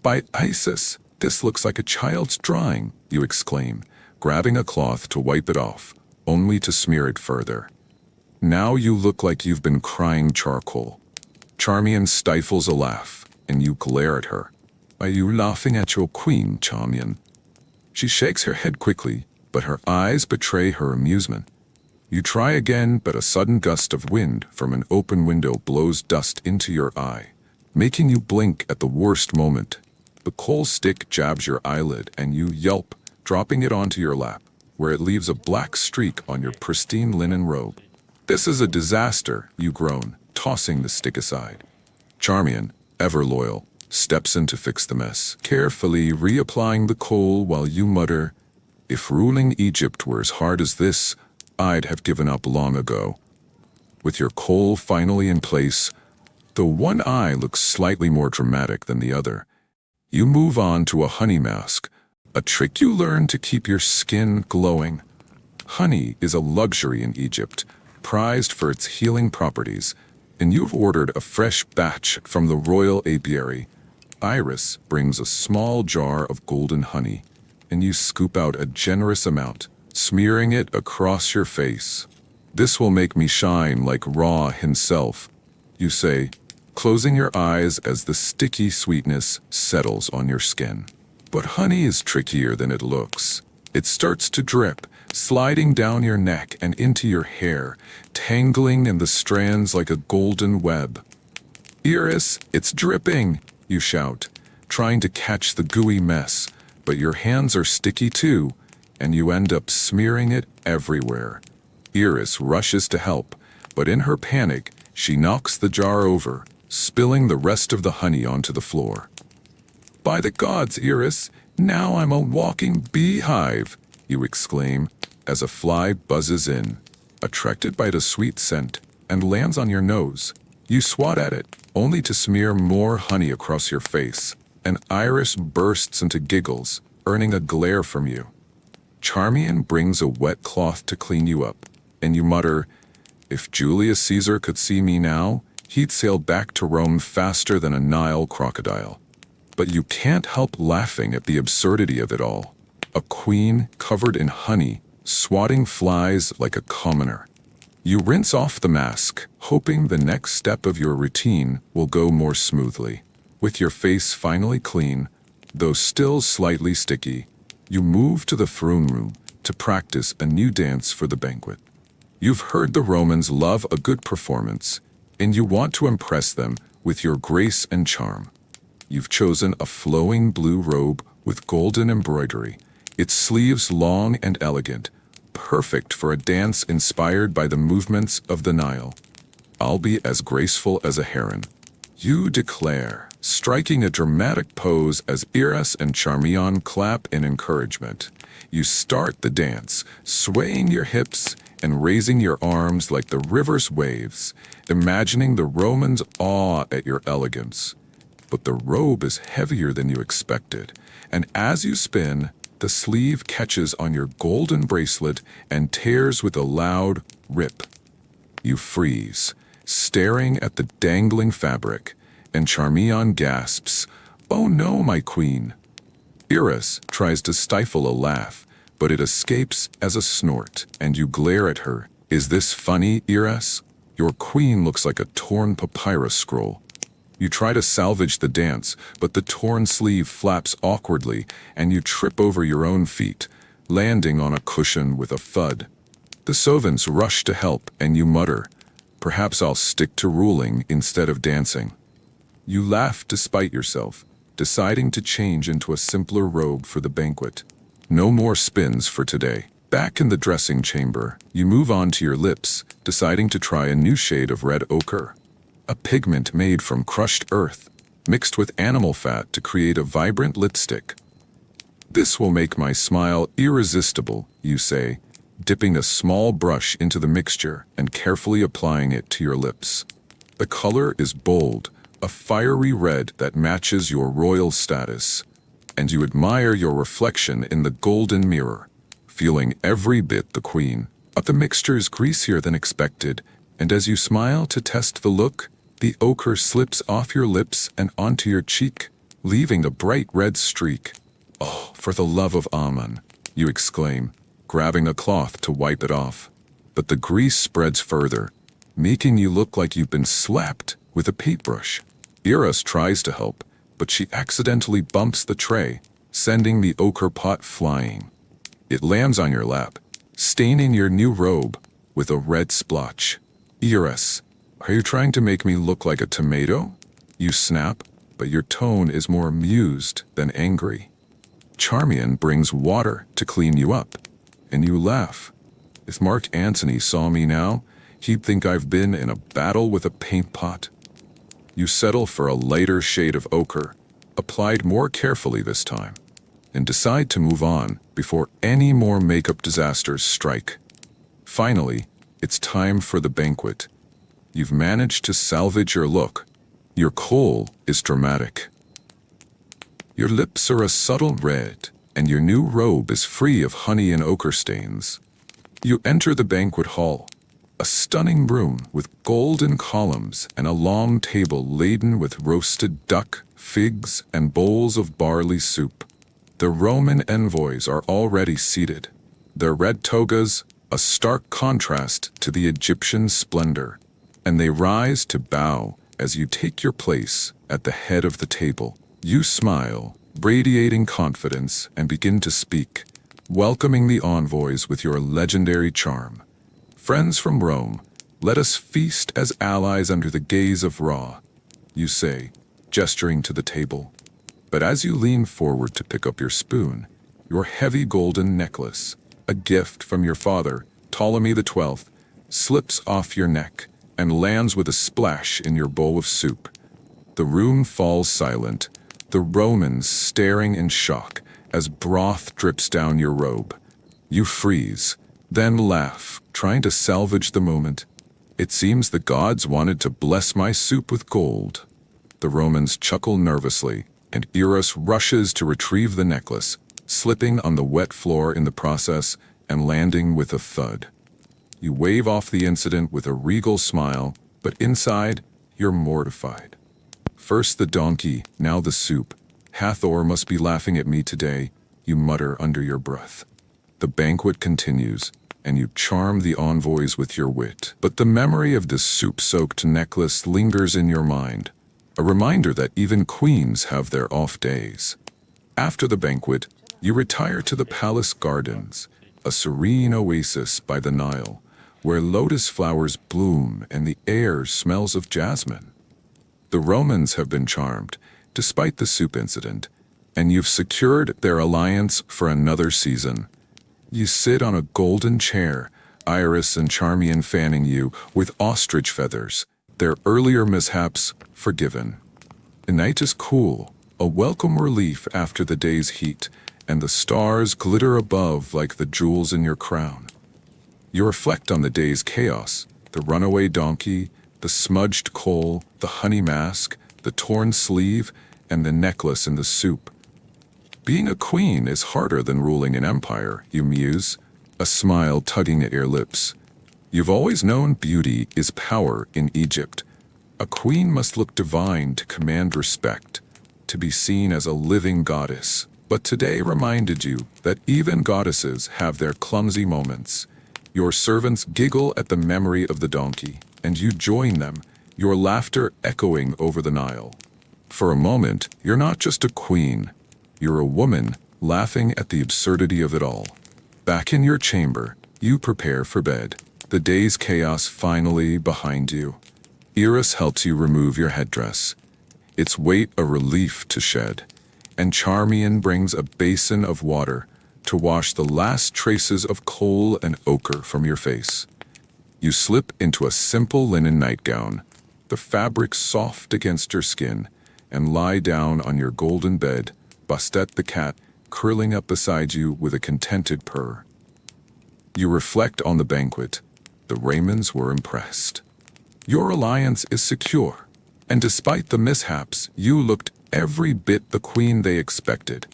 "By Isis, this looks like a child's drawing," you exclaim, grabbing a cloth to wipe it off, only to smear it further. Now you look like you've been crying charcoal. Charmian stifles a laugh, and you glare at her. "Are you laughing at your queen, Charmian?" She shakes her head quickly, but her eyes betray her amusement. You try again, but a sudden gust of wind from an open window blows dust into your eye, making you blink at the worst moment. The kohl stick jabs your eyelid, and you yelp, dropping it onto your lap, where it leaves a black streak on your pristine linen robe. "This is a disaster," you groan, tossing the stick aside. Charmian, ever loyal, steps in to fix the mess, carefully reapplying the kohl while you mutter, "If ruling Egypt were as hard as this, I'd have given up long ago." With your kohl finally in place, though one eye looks slightly more dramatic than the other, you move on to a honey mask, a trick you learn to keep your skin glowing. Honey is a luxury in Egypt, prized for its healing properties, and you've ordered a fresh batch from the royal apiary. Iris brings a small jar of golden honey, and you scoop out a generous amount, smearing it across your face. "This will make me shine like Ra himself," you say, closing your eyes as the sticky sweetness settles on your skin. But honey is trickier than it looks. It starts to drip, sliding down your neck and into your hair, tangling in the strands like a golden web. "Iris, it's dripping!" you shout, trying to catch the gooey mess, but your hands are sticky too, and you end up smearing it everywhere. Iris rushes to help, but in her panic, she knocks the jar over, spilling the rest of the honey onto the floor. "By the gods, Iris, now I'm a walking beehive," you exclaim, as a fly buzzes in, attracted by the sweet scent, and lands on your nose. You swat at it, only to smear more honey across your face, and Iris bursts into giggles, earning a glare from you. Charmian brings a wet cloth to clean you up, and you mutter, "If Julius Caesar could see me now, he'd sail back to Rome faster than a Nile crocodile." But you can't help laughing at the absurdity of it all. A queen covered in honey, swatting flies like a commoner. You rinse off the mask, hoping the next step of your routine will go more smoothly. With your face finally clean, though still slightly sticky, you move to the throne room to practice a new dance for the banquet. You've heard the Romans love a good performance, and you want to impress them with your grace and charm. You've chosen a flowing blue robe with golden embroidery, its sleeves long and elegant, perfect for a dance inspired by the movements of the Nile. "I'll be as graceful as a heron," you declare, striking a dramatic pose as Iris and Charmian clap in encouragement. You start the dance, swaying your hips and raising your arms like the river's waves, imagining the Romans' awe at your elegance. But the robe is heavier than you expected, and as you spin, The sleeve catches on your golden bracelet and tears with a loud rip. You freeze, staring at the dangling fabric, and Charmian gasps, "Oh no, my queen!" Iris tries to stifle a laugh, but it escapes as a snort, and you glare at her. "Is this funny, Iris? Your queen looks like a torn papyrus scroll." You try to salvage the dance, but the torn sleeve flaps awkwardly, and you trip over your own feet, landing on a cushion with a thud. The servants rush to help, and you mutter, "Perhaps I'll stick to ruling instead of dancing." You laugh despite yourself, deciding to change into a simpler robe for the banquet. No more spins for today. Back in the dressing chamber, you move on to your lips, deciding to try a new shade of red ochre. A pigment made from crushed earth, mixed with animal fat to create a vibrant lipstick. "This will make my smile irresistible," you say, dipping a small brush into the mixture and carefully applying it to your lips. The color is bold, a fiery red that matches your royal status, and you admire your reflection in the golden mirror, feeling every bit the queen. But the mixture is greasier than expected, and as you smile to test the look, the ochre slips off your lips and onto your cheek, leaving a bright red streak. "Oh, for the love of Amun," you exclaim, grabbing a cloth to wipe it off. But the grease spreads further, making you look like you've been slapped with a paintbrush. Iris tries to help, but she accidentally bumps the tray, sending the ochre pot flying. It lands on your lap, staining your new robe with a red splotch. "Iris, are you trying to make me look like a tomato?" You snap, but your tone is more amused than angry. Charmian brings water to clean you up, and you laugh. "If Mark Antony saw me now, he'd think I've been in a battle with a paint pot." You settle for a lighter shade of ochre, applied more carefully this time, and decide to move on before any more makeup disasters strike. Finally, it's time for the banquet. You've managed to salvage your look. Your kohl is dramatic. Your lips are a subtle red, and your new robe is free of honey and ochre stains. You enter the banquet hall, a stunning room with golden columns and a long table laden with roasted duck, figs, and bowls of barley soup. The Roman envoys are already seated, their red togas a stark contrast to the Egyptian splendor, and they rise to bow as you take your place at the head of the table. You smile, radiating confidence, and begin to speak, welcoming the envoys with your legendary charm. "Friends from Rome, let us feast as allies under the gaze of Ra," you say, gesturing to the table. But as you lean forward to pick up your spoon, your heavy golden necklace, a gift from your father, Ptolemy XII, slips off your neck and lands with a splash in your bowl of soup. The room falls silent, the Romans staring in shock as broth drips down your robe. You freeze, then laugh, trying to salvage the moment. "It seems the gods wanted to bless my soup with gold." The Romans chuckle nervously, and Iris rushes to retrieve the necklace, slipping on the wet floor in the process and landing with a thud. You wave off the incident with a regal smile, but inside, you're mortified. "First the donkey, now the soup. Hathor must be laughing at me today," you mutter under your breath. The banquet continues, and you charm the envoys with your wit. But the memory of this soup-soaked necklace lingers in your mind, a reminder that even queens have their off days. After the banquet, you retire to the palace gardens, a serene oasis by the Nile, where lotus flowers bloom and the air smells of jasmine. The Romans have been charmed, despite the soup incident, and you've secured their alliance for another season. You sit on a golden chair, Iris and Charmian fanning you with ostrich feathers, their earlier mishaps forgiven. The night is cool, a welcome relief after the day's heat, and the stars glitter above like the jewels in your crown. You reflect on the day's chaos, the runaway donkey, the smudged kohl, the honey mask, the torn sleeve, and the necklace in the soup. Being a queen is harder than ruling an empire, you muse, a smile tugging at your lips. You've always known beauty is power in Egypt. A queen must look divine to command respect, to be seen as a living goddess. But today reminded you that even goddesses have their clumsy moments. Your servants giggle at the memory of the donkey, and you join them, your laughter echoing over the Nile. For a moment, you're not just a queen. You're a woman laughing at the absurdity of it all. Back in your chamber, you prepare for bed. The day's chaos finally behind you. Eris helps you remove your headdress, its weight a relief to shed, and Charmian brings a basin of water to wash the last traces of coal and ochre from your face. You slip into a simple linen nightgown, the fabric soft against your skin, and lie down on your golden bed, Bastet the cat curling up beside you with a contented purr. You reflect on the banquet. The Raymonds were impressed. Your alliance is secure, and despite the mishaps, you looked every bit the queen they expected.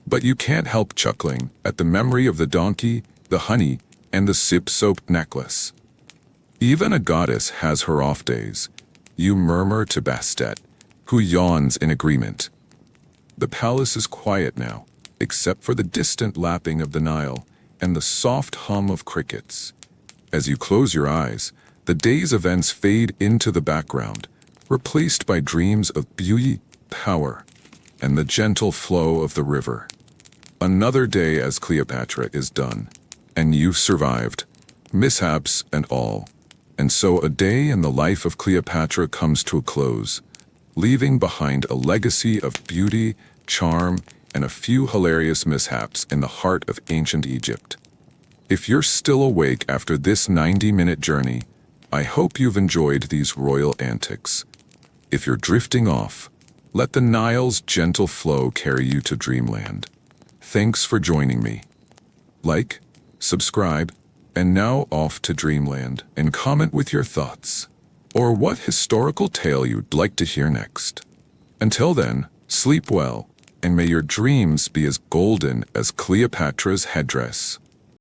But you can't help chuckling at the memory of the donkey, the honey, and the sip-soaked necklace. Even a goddess has her off days, you murmur to Bastet, who yawns in agreement. The palace is quiet now, except for the distant lapping of the Nile and the soft hum of crickets. As you close your eyes, the day's events fade into the background, replaced by dreams of beauty, power, and the gentle flow of the river. Another day as Cleopatra is done, and you've survived, mishaps and all. And so a day in the life of Cleopatra comes to a close, leaving behind a legacy of beauty, charm, and a few hilarious mishaps in the heart of ancient Egypt. If you're still awake after this 90-minute journey, I hope you've enjoyed these royal antics. If you're drifting off, let the Nile's gentle flow carry you to dreamland. Thanks for joining me. Like, subscribe, and now off to dreamland, and comment with your thoughts, or what historical tale you'd like to hear next. Until then, sleep well, and may your dreams be as golden as Cleopatra's headdress.